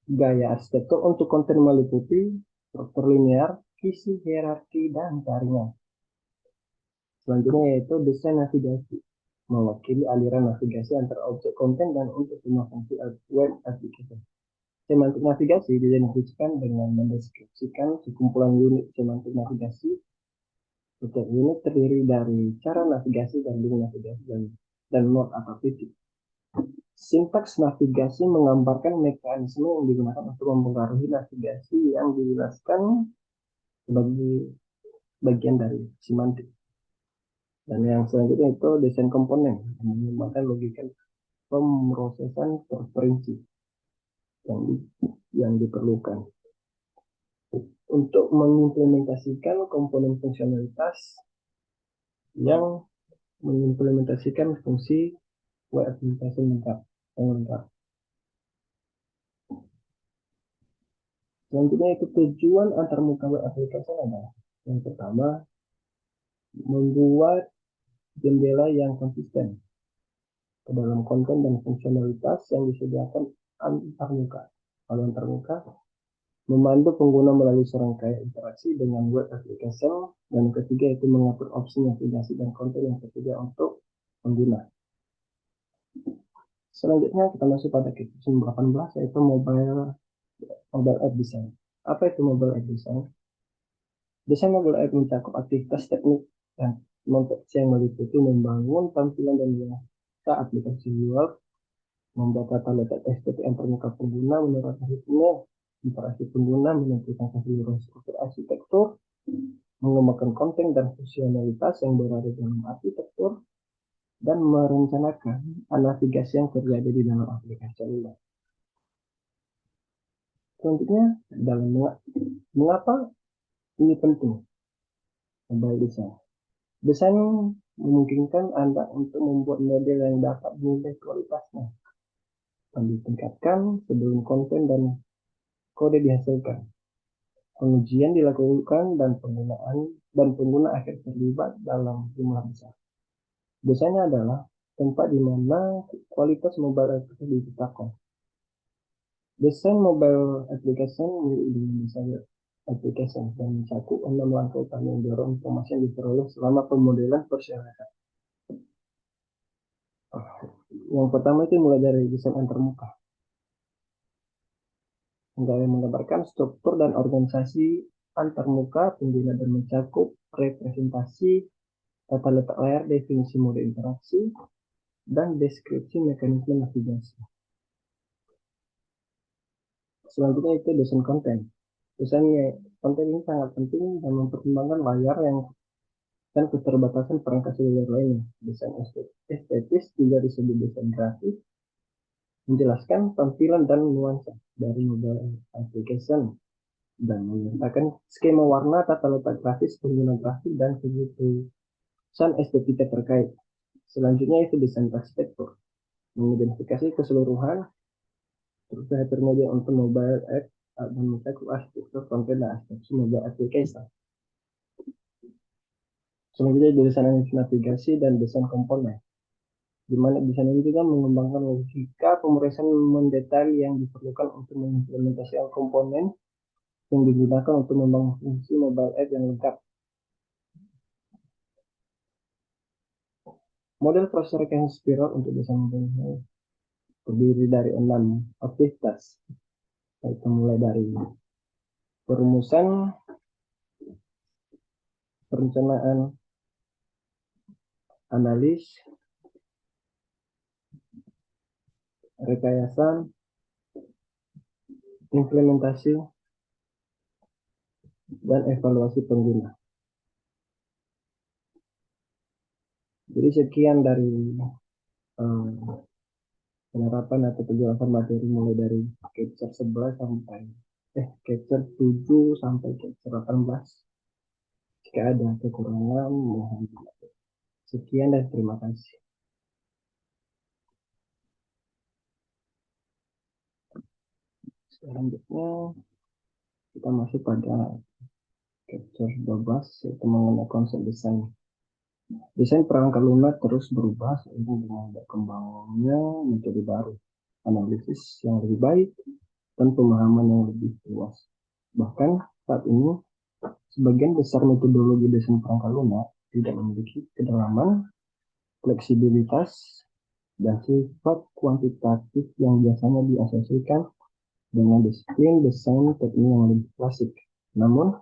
Gaya arsitektur untuk konten meliputi struktur linear, visi, hierarki, dan jaringan. Selanjutnya yaitu desain navigasi, mewakili aliran navigasi antar objek konten dan untuk semua fungsi web application. Semantik navigasi didefinisikan dengan mendeskripsikan sekumpulan unit semantik navigasi. Setiap unit terdiri dari cara navigasi dan link navigasi dan node atau titik. Sintaks navigasi menggambarkan mekanisme yang digunakan untuk mempengaruhi navigasi yang dijelaskan sebagai bagian dari semantik. Dan yang selanjutnya itu desain komponen yang menggunakan logika pemrosesan terperinci yang diperlukan untuk mengimplementasikan komponen fungsionalitas yang mengimplementasikan fungsi web application lengkap. Selanjutnya itu tujuan antarmuka web application adalah yang pertama membuat jendela yang konsisten ke dalam konten dan fungsionalitas yang disediakan antarmuka. Kalau antarmuka memandu pengguna melalui serangkaian interaksi dengan web application, dan ketiga itu mengatur opsi navigasi dan konten yang tersedia untuk pengguna. Selanjutnya kita masuk pada kelas 18 yaitu mobile app design. Apa itu mobile app design? Desain mobile app mencakup aktivitas teknik dan konteks yang meliputi membangun tampilan dan menata aplikasi web, membuat tata letak STP antar muka pengguna menurut ritme, interaksi pengguna, menentukan keseluruhan struktur arsitektur, mengembangkan konten dan fungsionalitas yang berada dalam arsitektur, dan merencanakan navigasi yang terjadi di dalam aplikasi web. Selanjutnya, dalam mengapa ini penting mobile design. Desain memungkinkan Anda untuk membuat model yang dapat menilai kualitasnya dan ditingkatkan sebelum konten dan kode dihasilkan. Pengujian dilakukan dan pengguna akhir terlibat dalam jumlah besar. Desainnya adalah tempat di mana kualitas mobile application ditetapkan. Desain mobile application mirip dengan desain application dan mencakup 6 langkah utama yang mendorong informasi yang diperoleh selama pemodelan persyaratan. Yang pertama itu mulai dari desain antarmuka. Yang menggambarkan struktur dan organisasi antarmuka pengguna dan mencakup representasi, tata letak layar, definisi mode interaksi, dan deskripsi mekanisme navigasi. Selanjutnya itu desain konten. Desainnya konten ini sangat penting dan mempertimbangkan layar dan keterbatasan perangkat seluler lainnya. Desain estetis juga disebut desain grafis, menjelaskan tampilan dan nuansa dari mobile application dan menyertakan skema warna, tata letak grafis, pengguna grafik, dan kebutuhan estetika terkait. Selanjutnya itu desain arsitektur, mengidentifikasi keseluruhan struktur hypermedia untuk mobile app dan mencakup arsitektur konten dan arsitektur mobile application. Selanjutnya desain navigasi dan desain komponen, di mana desain ini juga mengembangkan logika pemrosesan mendetail yang diperlukan untuk mengimplementasikan komponen yang digunakan untuk membangun fungsi mobile app yang lengkap. Model prosesor recurrent spiral untuk desain mobile app terdiri dari 6 aktivitas, yaitu mulai dari perumusan, perencanaan, analis, rekayasa, implementasi, dan evaluasi pengguna. Jadi sekian dari penerapan atau penjelasan materi mulai dari capture 11 sampai capture 7 sampai capture 18. Jika ada kekurangan, mohon dimaafkan. Sekian dan terima kasih. Selanjutnya kita masuk pada capture 12 yaitu mengenai konsep desain. Desain perangkat lunak terus berubah seiring dengan berkembangnya metode baru, analisis yang lebih baik, dan pemahaman yang lebih luas. Bahkan saat ini, sebagian besar metodologi desain perangkat lunak tidak memiliki kedalaman, fleksibilitas, dan sifat kuantitatif yang biasanya diasosiasikan dengan disiplin desain teknik yang lebih klasik. Namun,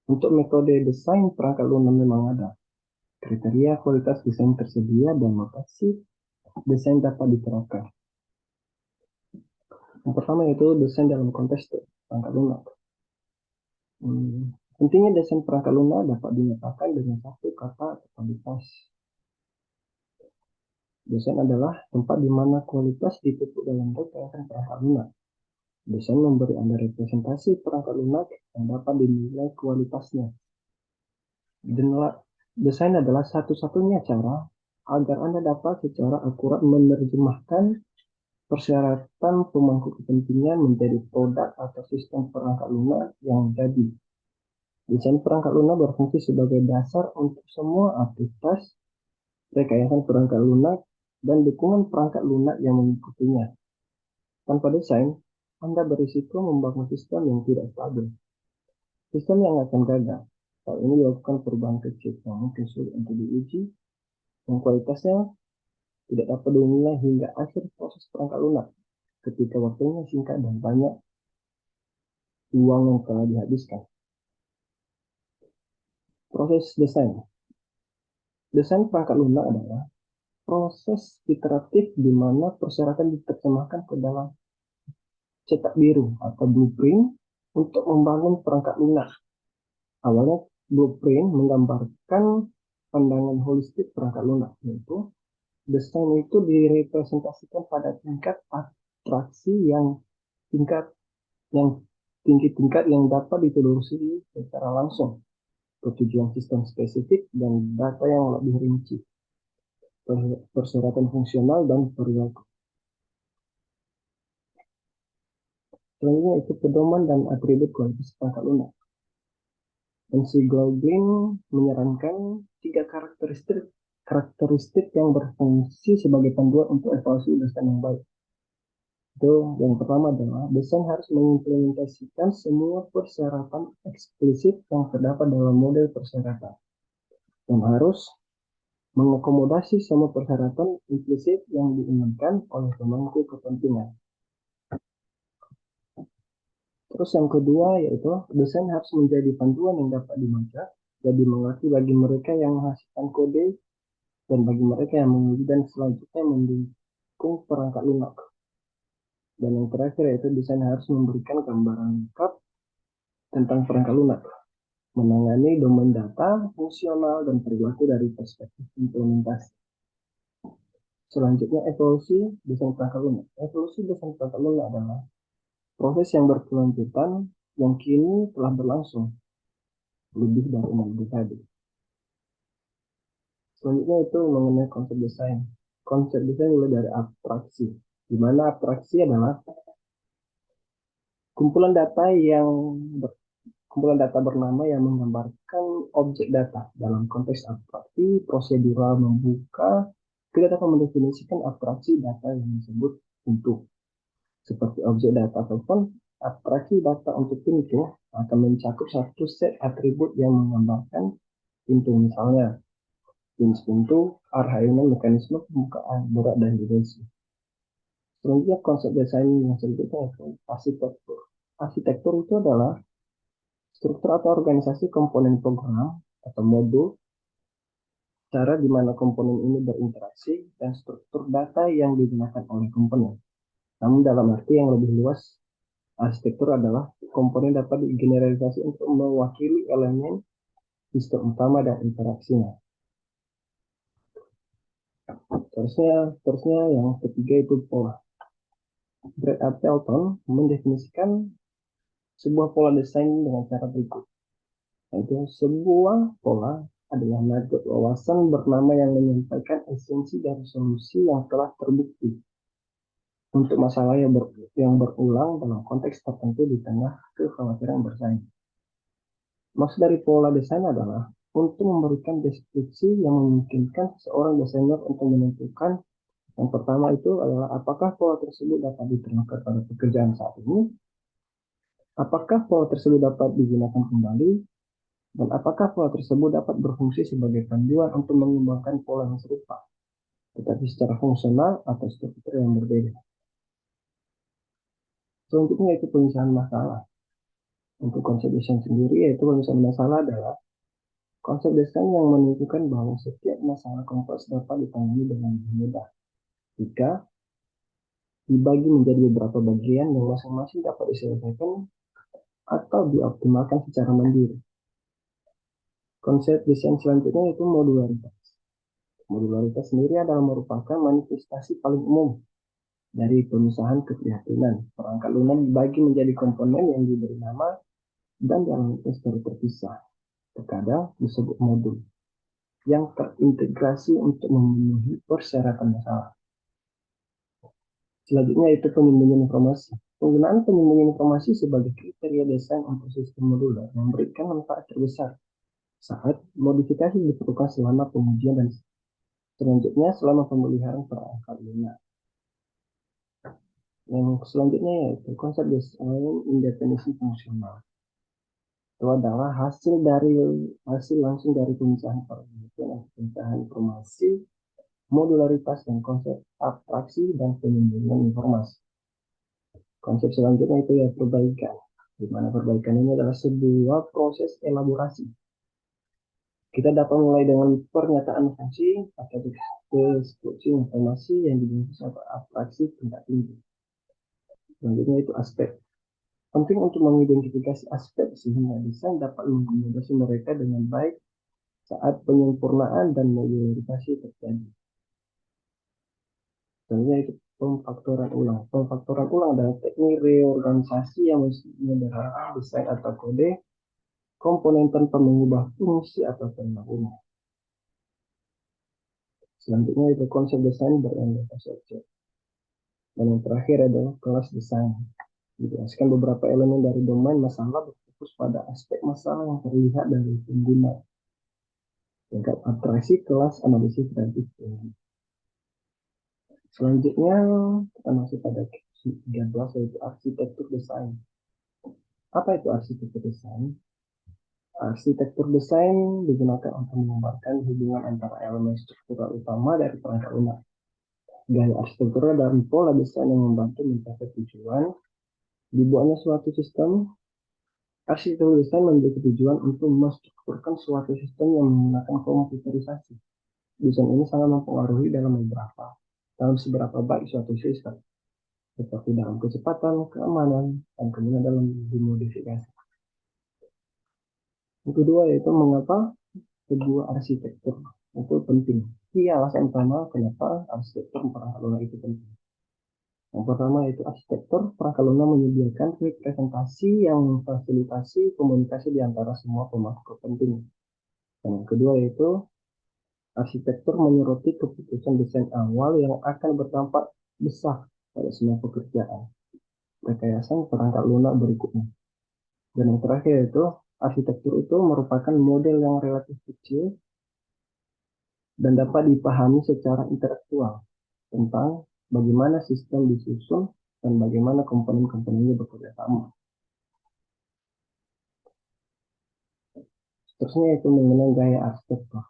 untuk metode desain perangkat lunak memang ada kriteria kualitas desain tersedia dan notasi desain dapat diterapkan. Yang pertama yaitu desain dalam konteks perangkat lunak. Pentingnya desain perangkat lunak dapat dinyatakan dengan satu kata atau kualitas. Desain adalah tempat di mana kualitas dipupuk dalam rekayasa perangkat lunak. Desain memberi Anda representasi perangkat lunak yang dapat dinilai kualitasnya. Desain adalah satu-satunya cara agar Anda dapat secara akurat menerjemahkan persyaratan pemangku kepentingan menjadi produk atau sistem perangkat lunak yang jadi. Desain perangkat lunak berfungsi sebagai dasar untuk semua aktivitas rekayasa perangkat lunak dan dukungan perangkat lunak yang mengikutinya. Tanpa desain, Anda berisiko membangun sistem yang tidak stabil. Sistem yang akan gagal. Hal ini dilakukan perubahan kecil yang mungkin sulit untuk diuji, yang kualitasnya tidak dapat dinilai hingga akhir proses perangkat lunak ketika waktunya singkat dan banyak uang yang telah dihabiskan. Proses desain. Desain perangkat lunak adalah proses iteratif di mana persyaratan diterjemahkan ke dalam cetak biru atau blueprint untuk membangun perangkat lunak. Awalnya blueprint menggambarkan pandangan holistik perangkat lunak, yaitu desain itu direpresentasikan pada tingkat abstraksi tingkat yang tingkat yang dapat ditelusuri secara langsung ke tujuan sistem spesifik dan data yang lebih rinci, persyaratan fungsional dan perilaku. Selanjutnya itu pedoman dan atribut kualitas perangkat lunak. MC Golding menyarankan 3 karakteristik yang berfungsi sebagai panduan untuk evaluasi desain yang baik. Itu yang pertama adalah desain harus mengimplementasikan semua persyaratan eksplisit yang terdapat dalam model persyaratan dan harus mengakomodasi semua persyaratan implisit yang diinginkan oleh pemangku kepentingan. Terus yang kedua yaitu desain harus menjadi panduan yang dapat dibaca, jadi mengerti bagi mereka yang menghasilkan kode dan bagi mereka yang menguji dan selanjutnya mendukung perangkat lunak. Dan yang terakhir yaitu desain harus memberikan gambaran lengkap tentang perangkat lunak, menangani domain data, fungsional, dan perilaku dari perspektif implementasi. Selanjutnya evolusi desain perangkat lunak. Evolusi desain perangkat lunak adalah proses yang berkelanjutan yang kini telah berlangsung lebih dari 6 dekade. Selanjutnya itu mengenai konsep desain. Konsep desain mulai dari abstraksi, di mana abstraksi adalah kumpulan data bernama yang menggambarkan objek data. Dalam konteks abstraksi, prosedural membuka, kita dapat mendefinisikan abstraksi data yang disebut untuk seperti objek data ataupun abstraksi data untuk pintu akan mencakup satu set atribut yang menggambarkan pintu, misalnya jenis pintu, arrangement, mekanisme pembukaan, berat, dan dimensi. Selanjutnya konsep desain yang selanjutnya itu arsitektur. Arsitektur itu adalah struktur atau organisasi komponen program atau modul, cara di mana komponen ini berinteraksi, dan struktur data yang digunakan oleh komponen. Namun dalam arti yang lebih luas, arsitektur adalah komponen dapat digeneralisasi untuk mewakili elemen sistem utama dan interaksinya. Terusnya yang ketiga itu pola. Brad Appleton mendefinisikan sebuah pola desain dengan cara berikut, yaitu sebuah pola adalah nugget wawasan bernama yang menyampaikan esensi dari solusi yang telah terbukti untuk masalah yang berulang dalam konteks tertentu di tengah kekhawatiran bersaing. Maksud dari pola desain adalah untuk memberikan deskripsi yang memungkinkan seorang desainer untuk menentukan. Yang pertama itu adalah apakah pola tersebut dapat diterapkan pada pekerjaan saat ini, apakah pola tersebut dapat digunakan kembali, dan apakah pola tersebut dapat berfungsi sebagai panduan untuk mengembangkan pola yang serupa, tetapi secara fungsional atau struktur yang berbeda. Selanjutnya yaitu pemisahan masalah. Untuk konsep desain sendiri yaitu pemisahan masalah adalah konsep desain yang menunjukkan bahwa setiap masalah kompleks dapat ditangani dengan mudah jika dibagi menjadi beberapa bagian yang masing-masing dapat diselesaikan atau dioptimalkan secara mandiri. Konsep desain selanjutnya yaitu modularitas. Modularitas sendiri adalah merupakan manifestasi paling umum dari pemisahan keprihatinan. Perangkat lunak dibagi menjadi komponen yang diberi nama dan dianalisis secara terpisah. Terkadang disebut modul yang terintegrasi untuk memenuhi persyaratan masalah. Selanjutnya itu penyembunyian informasi. Penggunaan penyembunyian informasi sebagai kriteria desain untuk sistem modular memberikan manfaat terbesar saat modifikasi diperlukan selama pengujian dan selanjutnya selama pemeliharaan perangkat lunak. Yang selanjutnya yaitu konsep desain independensi fungsional. Itu adalah hasil langsung dari pemisahan informasi modularitas dan konsep abstraksi dan penyembunyian informasi. Konsep selanjutnya itu ya perbaikan, di mana perbaikan ini adalah sebuah proses elaborasi. Kita dapat mulai dengan pernyataan fungsi atau deskripsi informasi yang dibungkus atau abstraksi tingkat tinggi. Selanjutnya itu aspek. Penting untuk mengidentifikasi aspek sehingga desain dapat mengakomodasi mereka dengan baik saat penyempurnaan dan modularisasi terjadi. Selanjutnya itu pemfaktoran ulang. Pemfaktoran ulang adalah teknik reorganisasi yang menyederhanakan desain atau kode komponen tanpa mengubah fungsi atau perilakunya. Selanjutnya itu konsep desain berorientasi objek. Dan yang terakhir adalah kelas desain. Dijelaskan beberapa elemen dari domain masalah berfokus pada aspek masalah yang terlihat dari pengguna. Tingkat abstraksi kelas analisis kreatif. Selanjutnya kita masuk pada 13 yaitu arsitektur desain. Apa itu arsitektur desain? Arsitektur desain digunakan untuk menggambarkan hubungan antara elemen struktural utama dari perangkat lunak. Gaya arsitektur dan pola desain yang membantu mencapai tujuan. Dibuatnya suatu sistem. Arsitektur desain memiliki tujuan untuk menstrukturkan suatu sistem yang menggunakan komputerisasi. Desain ini sangat mempengaruhi dalam seberapa baik suatu sistem, seperti dalam kecepatan, keamanan, dan kemudian dalam dimodifikasi. Yang kedua yaitu mengapa sebuah arsitektur itu penting. Iya, alasan utama kenapa arsitektur perangkat lunak itu penting. Yang pertama yaitu arsitektur perangkat lunak menyediakan representasi yang memfasilitasi komunikasi di antara semua pemangku kepentingan. Dan yang kedua yaitu arsitektur menyoroti keputusan desain awal yang akan berdampak besar pada semua pekerjaan rekayasa perangkat lunak berikutnya. Dan yang terakhir yaitu arsitektur itu merupakan model yang relatif kecil dan dapat dipahami secara intelektual tentang bagaimana sistem disusun dan bagaimana komponen-komponennya bekerja sama. Seterusnya itu mengenai gaya arsitektur.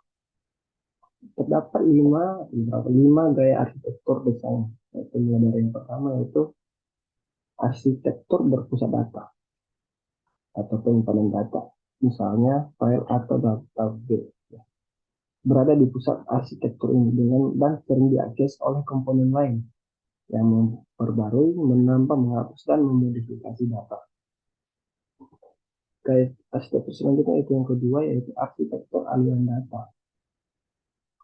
Terdapat lima gaya arsitektur desain. Yaitu mulai dari yang pertama yaitu arsitektur berpusat data atau penyimpanan data. Misalnya file atau database. Berada di pusat arsitektur ini dan sering diakses oleh komponen lain yang memperbarui, menambah, menghapus, dan memodifikasi data. Gaya arsitektur selanjutnya itu yang kedua yaitu arsitektur aliran data.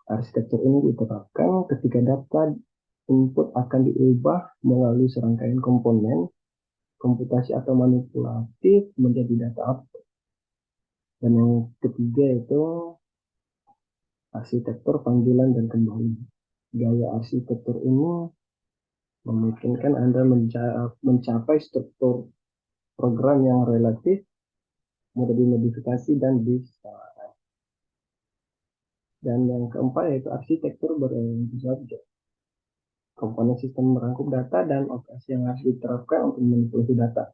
Arsitektur ini diterapkan ketika data input akan diubah melalui serangkaian komponen komputasi atau manipulatif menjadi data output. Dan yang ketiga itu arsitektur panggilan dan kembali. Gaya arsitektur ini memungkinkan Anda mencapai struktur program yang relatif, mudah dimodifikasi dan disalahkan. Dan yang keempat yaitu arsitektur berorientasi objek. Komponen sistem merangkum data dan operasi yang harus diterapkan untuk memanipulasi data.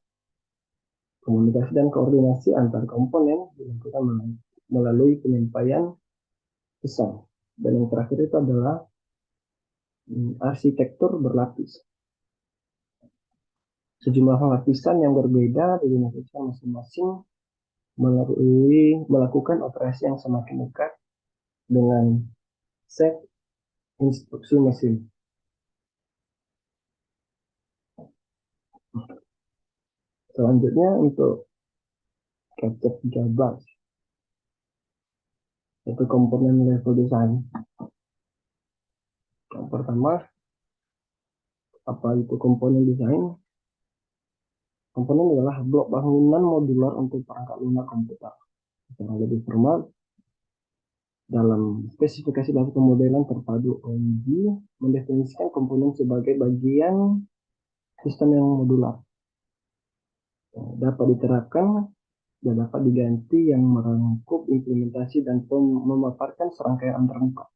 Komunikasi dan koordinasi antar komponen dilakukan melalui penyampaian pesan. Dan yang terakhir itu adalah arsitektur berlapis. Sejumlah lapisan yang berbeda digunakan masing-masing melakukan operasi yang semakin dekat dengan set instruksi mesin. Selanjutnya untuk chapter 13 yaitu komponen level design. Yang pertama, apa itu komponen desain? Komponen adalah blok bangunan modular untuk perangkat lunak komputer. Secara lebih formal, dalam spesifikasi dan pemodelan terpadu OMG mendefinisikan komponen sebagai bagian sistem yang modular. Dapat diterapkan dan dapat diganti yang merangkup implementasi dan memaparkan serangkaian antarmuka.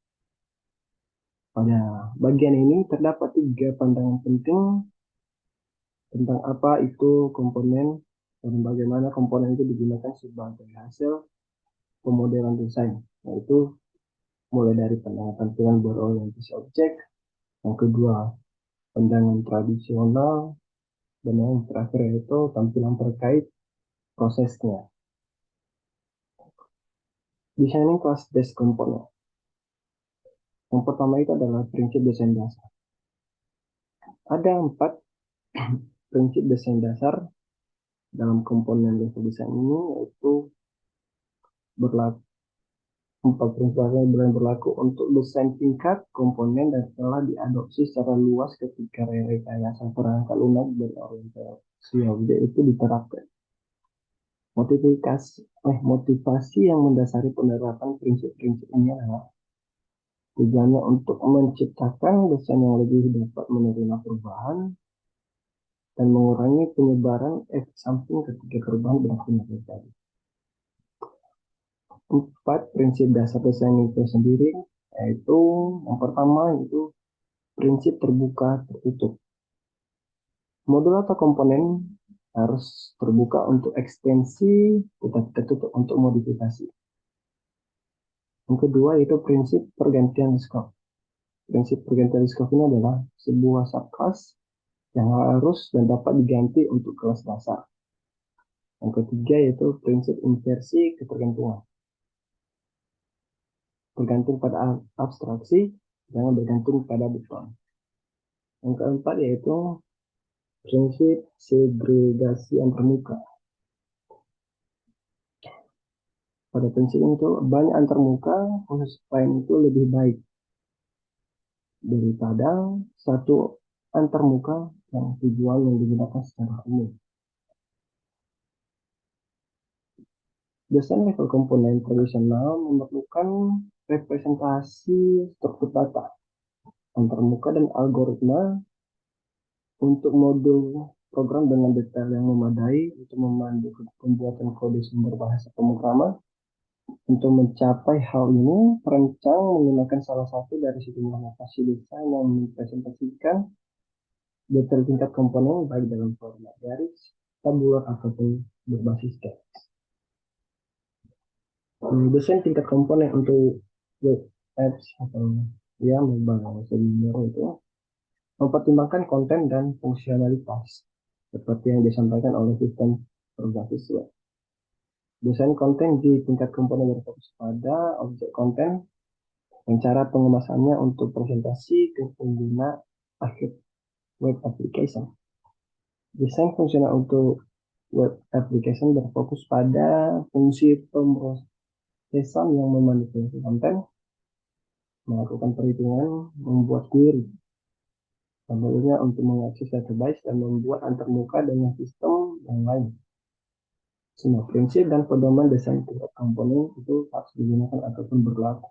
Pada bagian ini terdapat 3 pandangan penting tentang apa itu komponen dan bagaimana komponen itu digunakan sebagai hasil pemodelan desain, yaitu mulai dari pandangan tampilan berorientasi objek, yang kedua pandangan tradisional, dan yang terakhir yaitu tampilan terkait prosesnya. Designing class-based component. Yang pertama itu adalah prinsip desain dasar. Ada 4 prinsip desain dasar dalam komponen level desain ini, yaitu berlaku 4 prinsip dasar yang berlaku untuk desain tingkat komponen dan telah diadopsi secara luas ketika rekayasa perangkat lunak dan orientasi objek itu diterapkan. Motivasi yang mendasari penerapan prinsip-prinsip ini adalah tujuannya untuk menciptakan desain yang lebih dapat menerima perubahan dan mengurangi penyebaran efek samping ketika perubahan benar-benar terjadi. 4 prinsip dasar desain itu sendiri, yaitu yang pertama itu prinsip terbuka tertutup. Modul atau komponen harus terbuka untuk ekstensi, tetapi tertutup untuk modifikasi. Yang kedua itu prinsip pergantian scope. Prinsip pergantian scope ini adalah sebuah subclass yang harus dan dapat diganti untuk kelas dasar. Yang ketiga yaitu prinsip inversi ketergantungan. Bergantung pada abstraksi, jangan bergantung pada beton. Yang keempat yaitu prinsip segregasi antarmuka. Pada prinsip itu banyak antarmuka, khusus spine itu lebih baik daripada satu antarmuka yang tujuan yang digunakan secara umum. Desain level komponen tradisional memerlukan representasi struktur data, antarmuka dan algoritma untuk modul program dengan detail yang memadai untuk memandu pembuatan kode sumber bahasa pemrograman. Untuk mencapai hal ini, perancang menggunakan salah satu dari sejumlah notasi desain yang mempresentasikan detail tingkat komponen baik dalam format garis, tabular, ataupun berbasis teks. Desain tingkat komponen untuk web apps atau mobile senior itu mempertimbangkan konten dan fungsionalitas seperti yang disampaikan oleh sistem berbasis web. Desain konten di tingkat komponen berfokus pada objek konten dan cara pengemasannya untuk presentasi ke pengguna akhir web application. Desain fungsional untuk web application berfokus pada fungsi pemrosesan yang memanipulasi konten, melakukan perhitungan, membuat query, contohnya untuk mengakses database dan membuat antarmuka dengan sistem yang lain. Semua prinsip dan pedoman desain tingkat komponen itu harus digunakan ataupun berlaku.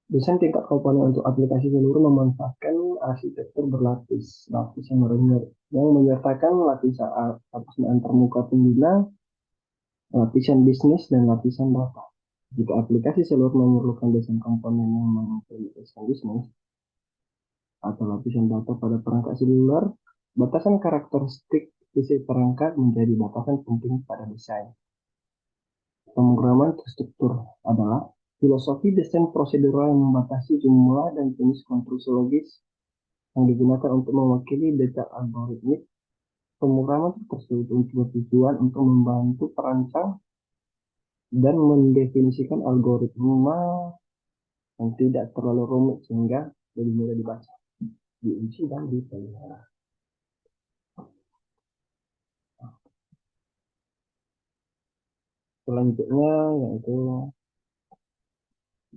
Desain tingkat komponen untuk aplikasi seluruh memanfaatkan arsitektur berlapis, lapis yang menyertakan lapisan antarmuka pengguna, lapisan bisnis, dan lapisan data. Jika aplikasi seluruh memerlukan desain komponen yang mengimplementasikan bisnis atau lapisan data pada perangkat seluler, batasan karakteristik fisik perangkat menjadi batasan penting pada desain. Pemrograman terstruktur adalah filosofi desain prosedural yang membatasi jumlah dan jenis konstruksi logis yang digunakan untuk mewakili detail algoritmik. Pemrograman tersebut bertujuan untuk membantu perancang dan mendefinisikan algoritma yang tidak terlalu rumit sehingga lebih mudah dibaca, diuji, dan dipelihara. Selanjutnya yaitu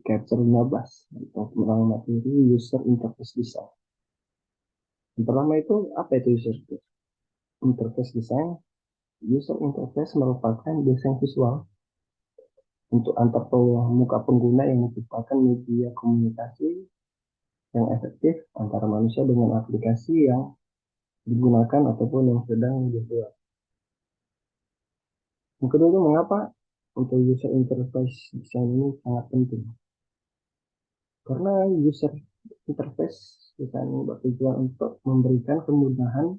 chapter 15 tentang materi user interface design. Yang pertama itu apa itu user interface design? User interface merupakan desain visual untuk antar muka pengguna yang menciptakan media komunikasi yang efektif antara manusia dengan aplikasi yang digunakan ataupun yang sedang dibuat. Yang kedua itu mengapa untuk user interface design ini sangat penting? Karena user interface design ini bertujuan untuk memberikan kemudahan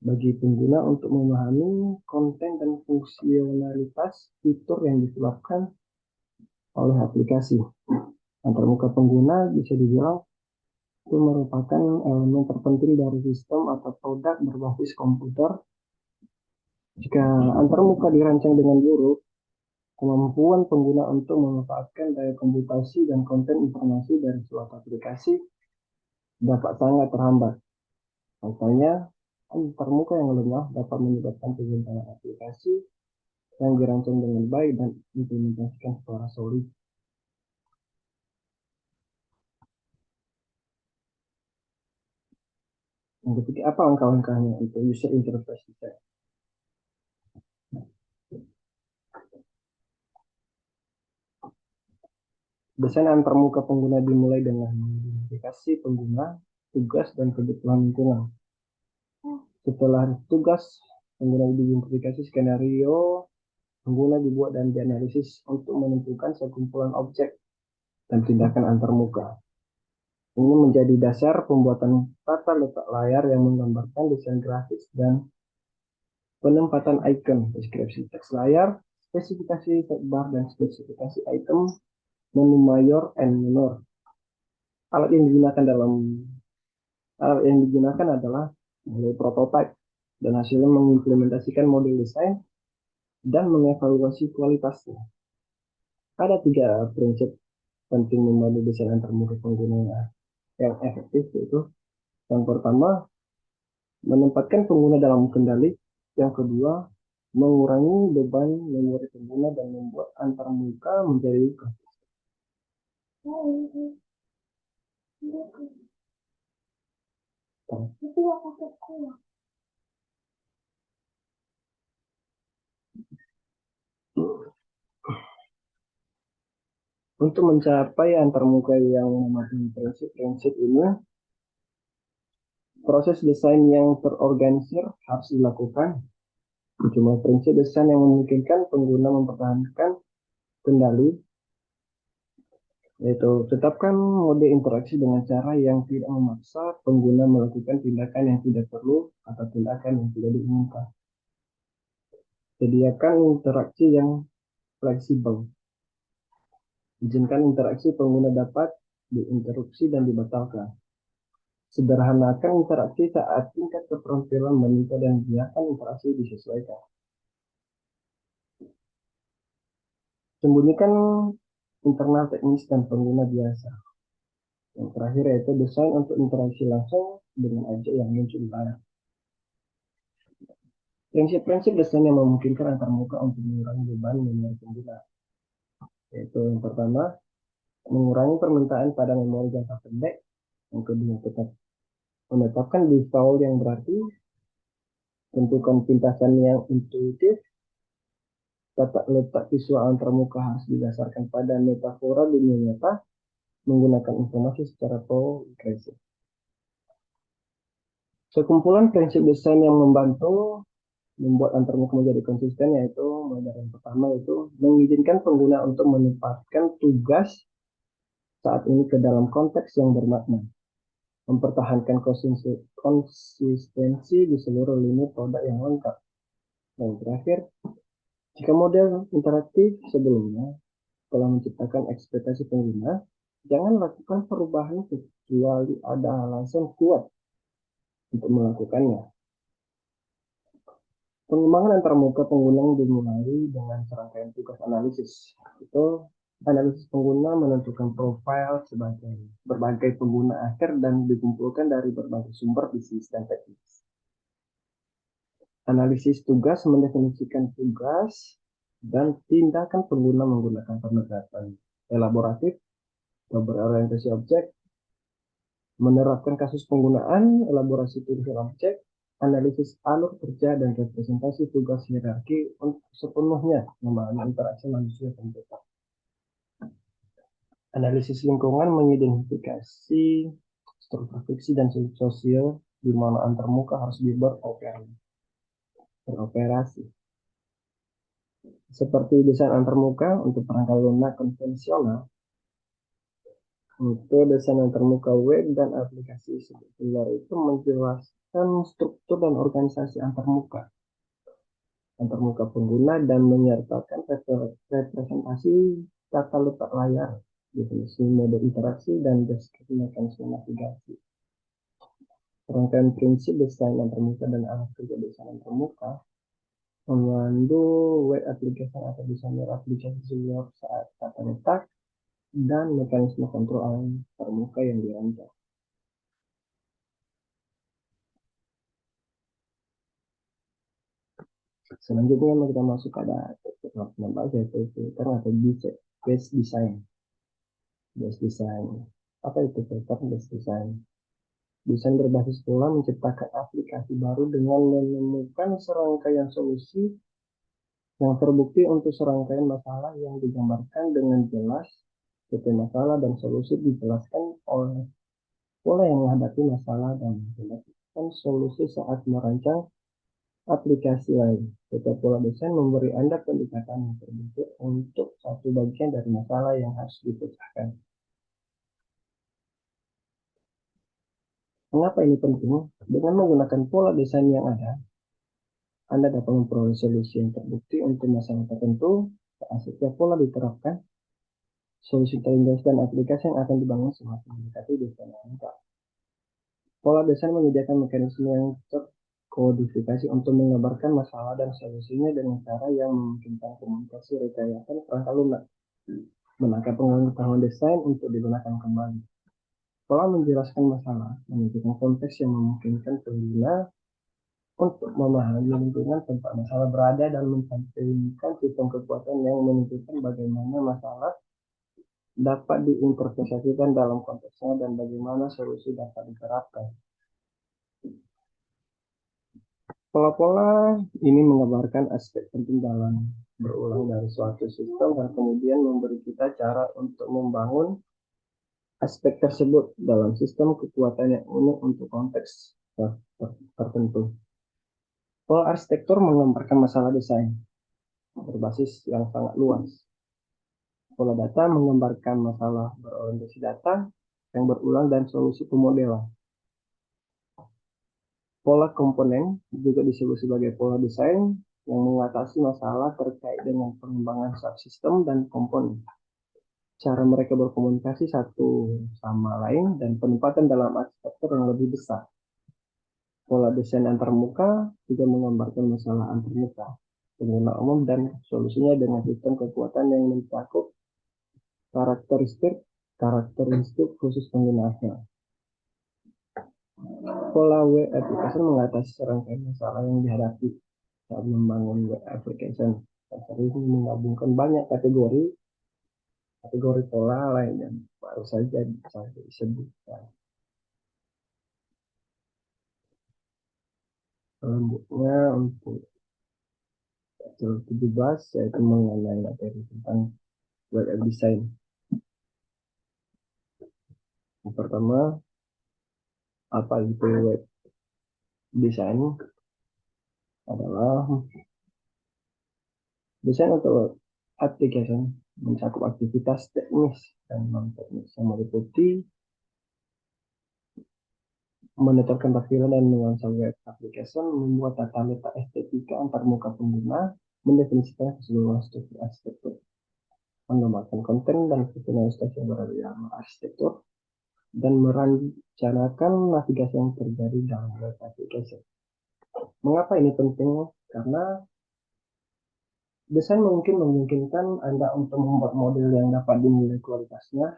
bagi pengguna untuk memahami konten dan fungsionalitas fitur yang ditawarkan oleh aplikasi. Antarmuka pengguna bisa dibilang itu merupakan elemen terpenting dari sistem atau produk berbasis komputer. Jika antarmuka dirancang dengan buruk, kemampuan pengguna untuk memanfaatkan daya komputasi dan konten informasi dari suatu aplikasi dapat sangat terhambat. Contohnya, antarmuka yang lemah dapat menyebabkan penyimpangan aplikasi yang dirancang dengan baik dan implementasikan secara solid. Yang ketiga, apa langkah-langkahnya untuk user interface design? Desain antarmuka pengguna dimulai dengan mengidentifikasi pengguna, tugas, dan kebutuhan lingkungan. Setelah tugas, pengguna diidentifikasi skenario, pengguna dibuat dan dianalisis untuk menentukan sekumpulan objek dan tindakan antarmuka. Ini menjadi dasar pembuatan tata letak layar yang menggambarkan desain grafis dan penempatan icon, deskripsi teks layar, spesifikasi sidebar, dan spesifikasi item, menu mayor and minor. Alat yang digunakan adalah mulai prototipe dan hasilnya mengimplementasikan model desain dan mengevaluasi kualitasnya. Ada 3 prinsip penting membangun desain antarmuka pengguna yang efektif, yaitu yang pertama, menempatkan pengguna dalam kendali. Yang kedua, mengurangi beban memori pengguna dan membuat antarmuka menjadi konsisten. Untuk mencapai antarmuka yang mematuhi prinsip-prinsip ini, proses desain yang terorganisir harus dilakukan. Cuma prinsip desain yang memungkinkan pengguna mempertahankan kendali, yaitu tetapkan mode interaksi dengan cara yang tidak memaksa pengguna melakukan tindakan yang tidak perlu atau tindakan yang tidak diinginkan. Sediakan interaksi yang fleksibel. Izinkan interaksi pengguna dapat diinterupsi dan dibatalkan. Sederhanakan interaksi saat tingkat keterampilan meningkat dan biarkan interaksi disesuaikan. Sembunyikan internal teknis dan pengguna biasa. Yang terakhir yaitu desain untuk interaksi langsung dengan objek yang muncul di layar. Prinsip-prinsip desain yang memungkinkan antarmuka untuk mengurangi beban memori pengguna, yaitu yang pertama, mengurangi permintaan pada memori jangka pendek. Yang kedua, tetap menetapkan default yang berarti, tentukan pintasan yang intuitif, tata letak visual antarmuka harus didasarkan pada metafora dunia nyata, menggunakan informasi secara progresif. Sekumpulan prinsip desain yang membantu membuat antarmuka menjadi konsisten, yaitu model yang pertama yaitu mengizinkan pengguna untuk menempatkan tugas saat ini ke dalam konteks yang bermakna, mempertahankan konsistensi di seluruh lini produk yang lengkap. Dan terakhir, jika model interaktif sebelumnya telah menciptakan ekspektasi pengguna, jangan lakukan perubahan kecuali ada alasan kuat untuk melakukannya. Pengembangan antarmuka pengguna dimulai dengan serangkaian tugas analisis. Itu analisis pengguna menentukan profil sebagai berbagai pengguna akhir dan dikumpulkan dari berbagai sumber bisnis dan teknis. Analisis tugas mendefinisikan tugas dan tindakan pengguna menggunakan pendekatan elaboratif atau berorientasi objek, menerapkan kasus penggunaan, elaborasi tulisan objek, analisis alur kerja dan representasi tugas hierarki untuk sepenuhnya memahami interaksi manusia komputer. Analisis lingkungan mengidentifikasi struktur fiksi dan sosial di mana antarmuka harus beroperasi. Seperti desain antarmuka untuk perangkat lunak konvensional, untuk desain antarmuka web dan aplikasi sekunder itu menjelaskan struktur dan organisasi antarmuka pengguna dan menyertakan representasi tata letak layar, definisi mode interaksi, dan deskripsi mekanisme navigasi. Rangkaian prinsip desain antarmuka dan alat kerja desain antarmuka memandu web application atau desainer aplikasi senior saat tata letak dan mekanisme kontrol antarmuka yang dirancang. Selanjutnya kita masuk pada membahas yaitu filter atau base design. Base design. Apa itu filter base design? Desain berbasis pola menciptakan aplikasi baru dengan menemukan serangkaian solusi yang terbukti untuk serangkaian masalah yang digambarkan dengan jelas. Tipe masalah dan solusi dijelaskan oleh pola yang menghadapi masalah dan mendapatkan solusi saat merancang aplikasi lain. Setiap pola desain memberi Anda pendekatan yang terbentuk untuk satu bagian dari masalah yang harus dipecahkan. Mengapa ini penting? Dengan menggunakan pola desain yang ada, Anda dapat memperoleh solusi yang terbukti untuk masalah tertentu. Saat setiap pola diterapkan, solusi terintegrasi dan aplikasi yang akan dibangun semakin mendekati desain yang lengkap. Pola desain menyediakan mekanisme yang terkodifikasi untuk menggambarkan masalah dan solusinya dengan cara yang memungkinkan komunikasi rekayasa perangkat lunak, menangkap pengetahuan desain untuk digunakan kembali. Pola menjelaskan masalah, menunjukkan konteks yang memungkinkan pengguna untuk memahami lingkungan tempat masalah berada dan mencantumkan sistem kekuatan yang menunjukkan bagaimana masalah dapat diinterpretasikan dalam konteksnya dan bagaimana solusi dapat diterapkan. Pola-pola ini menggambarkan aspek penting dalam berulang dari suatu sistem dan kemudian memberi kita cara untuk membangun aspek tersebut dalam sistem kekuatan yang unik untuk konteks tertentu. Pola arsitektur menggambarkan masalah desain berbasis yang sangat luas. Pola data menggambarkan masalah berorientasi data yang berulang dan solusi pemodelan. Pola komponen juga disebut sebagai pola desain yang mengatasi masalah terkait dengan pengembangan subsistem dan komponen, cara mereka berkomunikasi satu sama lain, dan penempatan dalam arsitektur yang lebih besar. Pola desain antarmuka juga menggambarkan masalah antarmuka, pengguna umum dan solusinya dengan sistem kekuatan yang mencakup karakteristik khusus penggunanya. Pola web application mengatasi serangkaian masalah yang dihadapi saat membangun web application. Sering menggabungkan banyak kategori pola lain yang baru saja saya sebutkan. Selanjutnya untuk 17 yaitu mengenai materi tentang web design. Yang pertama, apa itu web design? Adalah desain untuk application mencakup aktivitas teknis dan non-teknis yang meliputi menetapkan tampilan dan nuansa web application, membuat tata letak estetika antarmuka pengguna, mendefinisikan keseluruhan struktur arsitektur, mengembangkan konten dan fungsionalitas yang berada dalam arsitektur, dan merencanakan navigasi yang terjadi dalam web application. Mengapa ini penting? Karena desain mungkin memungkinkan Anda untuk membuat model yang dapat dinilai kualitasnya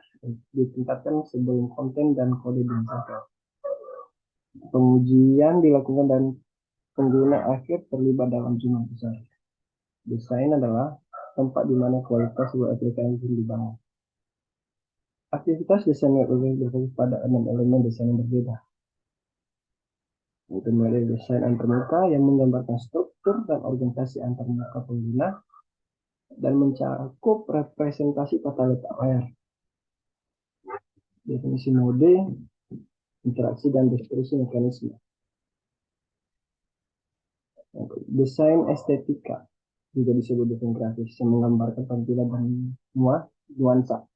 ditingkatkan sebelum konten dan kode dihasilkan. Pengujian dilakukan dan pengguna akhir terlibat dalam jumlah besar. Desain adalah tempat di mana kualitas web aplikasi dibangun. Aktivitas desain web berfokus pada 6 elemen desain yang berbeda. Itu mulai desain antarmuka yang menggambarkan struktur dan organisasi antarmuka pengguna dan mencakup representasi tata letak layar, definisi mode, interaksi, dan deskripsi mekanisme. Desain estetika juga disebut desain grafis yang menggambarkan tampilan dan nuansa.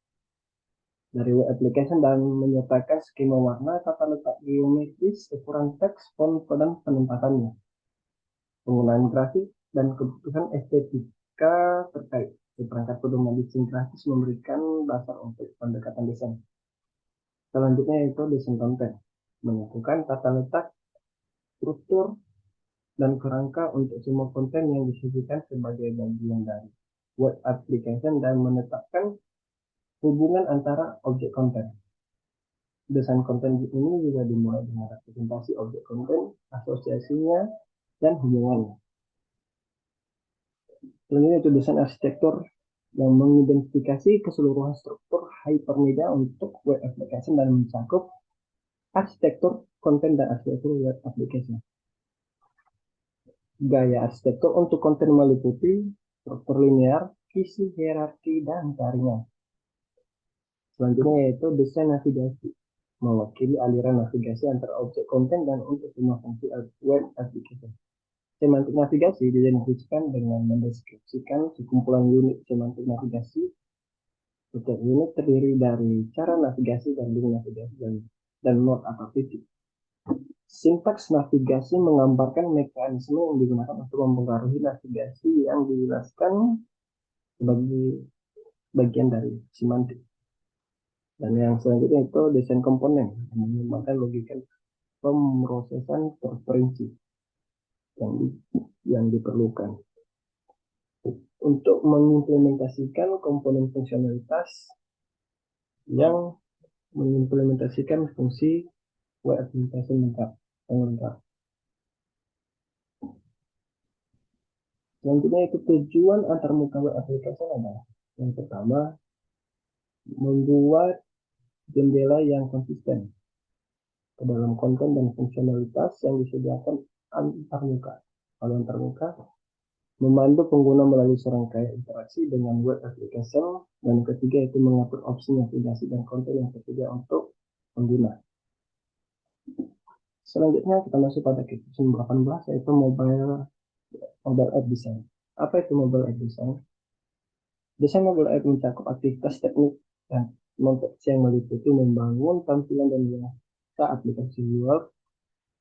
dari web application dan menyertakan skema warna, tata letak geometris, ukuran teks, font, dan penempatannya, penggunaan grafik, dan kebutuhan estetika terkait. Perangkat pedoman desain grafis memberikan dasar untuk pendekatan desain. Selanjutnya yaitu desain konten, menyatukan tata letak, struktur, dan kerangka untuk semua konten yang disajikan sebagai bagian dari web application dan menetapkan hubungan antara objek konten. Desain konten ini juga dimulai dengan representasi objek konten, asosiasinya, dan hubungannya. Selanjutnya itu desain arsitektur yang mengidentifikasi keseluruhan struktur hypermedia untuk web application dan mencakup arsitektur konten dan arsitektur web application. Gaya arsitektur untuk konten meliputi struktur linear, kisi, hierarki, dan jaringan. Selanjutnya yaitu desain navigasi, mewakili aliran navigasi antara objek konten dan untuk semua fungsi web application. Semantik navigasi didefinisikan dengan mendeskripsikan sekumpulan unit semantik navigasi. Setiap unit terdiri dari cara navigasi dan link navigasi dan node atau titik. Sintaks navigasi menggambarkan mekanisme yang digunakan untuk mempengaruhi navigasi yang dijelaskan sebagai bagian dari semantik. Dan yang selanjutnya itu desain komponen, yang mengembangkan logika pemrosesan preferensi yang diperlukan untuk mengimplementasikan komponen fungsionalitas yang mengimplementasikan fungsi web application lengkap. Selanjutnya itu tujuan antarmuka web application adalah yang pertama, membuat jendela yang konsisten ke dalam konten dan fungsionalitas yang disediakan antarmuka. Kalau antarmuka, memandu pengguna melalui serangkaian interaksi dengan web application, dan ketiga itu mengatur opsi navigasi dan konten yang tersedia untuk pengguna. Selanjutnya kita masuk pada section 18 yaitu mobile app design. Apa itu mobile app design? Desain mobile app mencakup aktivitas teknik dan non-teknis yang meliputi membangun tampilan dan menata aplikasi web,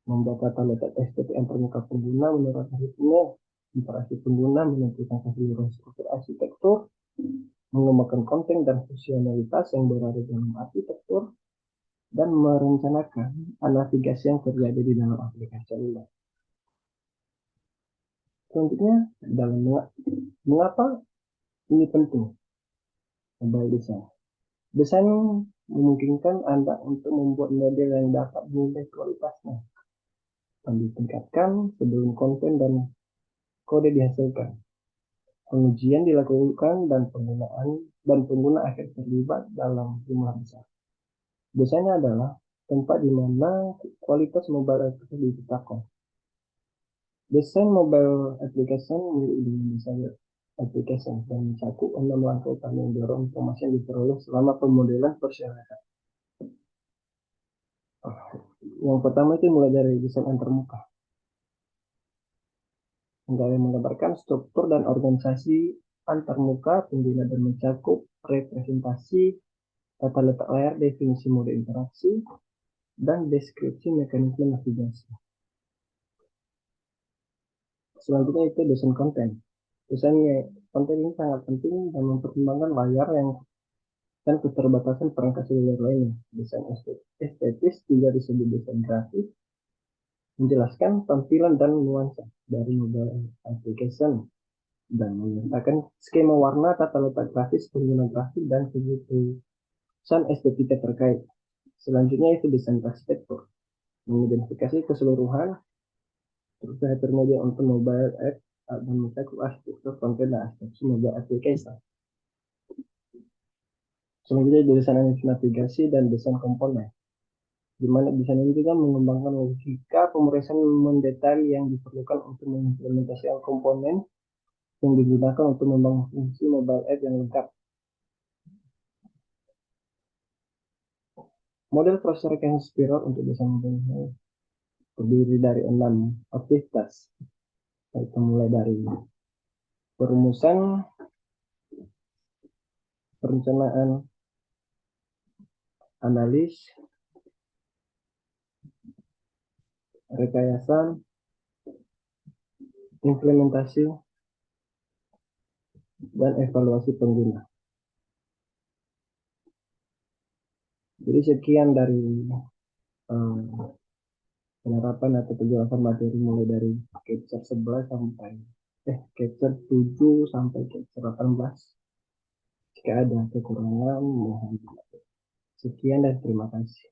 membuat tata letak STM permukaan pengguna menurut ritme interaksi pengguna, menentukan keseluruhan struktur arsitektur, mengembangkan konten dan fungsionalitas yang berada dalam arsitektur, dan merencanakan navigasi yang terjadi di dalam aplikasi web. Selanjutnya, dalam mengapa ini penting mobile design. Desain memungkinkan Anda untuk membuat model yang dapat menilai kualitasnya dan ditingkatkan sebelum konten dan kode dihasilkan. Pengujian dilakukan dan pengguna akhir terlibat dalam jumlah besar. Desain adalah tempat di mana kualitas mobile application ditetapkan. Desain mobile application mirip dengan desain application dan mencakup 6 langkah utama yang dorong informasi yang diperoleh selama pemodelan persyaratan. Yang pertama itu mulai dari desain antarmuka, yang menggambarkan struktur dan organisasi antarmuka pengguna dan mencakup representasi, tata letak layar, definisi mode interaksi, dan deskripsi mekanisme navigasi. Selanjutnya itu desain konten. Desainnya konten ini sangat penting dan mempertimbangkan layar dan keterbatasan perangkat seluler lainnya. Desain estetis juga disebut desain grafis, menjelaskan tampilan dan nuansa dari mobile application dan menyertakan skema warna, tata letak grafis, pengguna grafik, dan kebutuhan estetika terkait. Selanjutnya itu desain arsitektur, mengidentifikasi keseluruhan struktur hypermedia untuk mobile app dan mencakup arsitektur konten dan arsitektur mobile application. Selanjutnya desain navigasi dan desain komponen, di mana desain ini juga mengembangkan logika pemrosesan mendetail yang diperlukan untuk mengimplementasikan komponen yang digunakan untuk membangun fungsi mobile app yang lengkap. Model prosesor recurrent spiral untuk desain mobile terdiri dari 6 aktivitas, yaitu mulai dari perumusan, perencanaan, analis, rekayasa, implementasi, dan evaluasi pengguna. Jadi sekian dari penerapan atau penjelasan materi mulai dari capture 11 sampai capture 7 sampai capture 18. Jika ada kekurangan, mohon. Sekian dan terima kasih.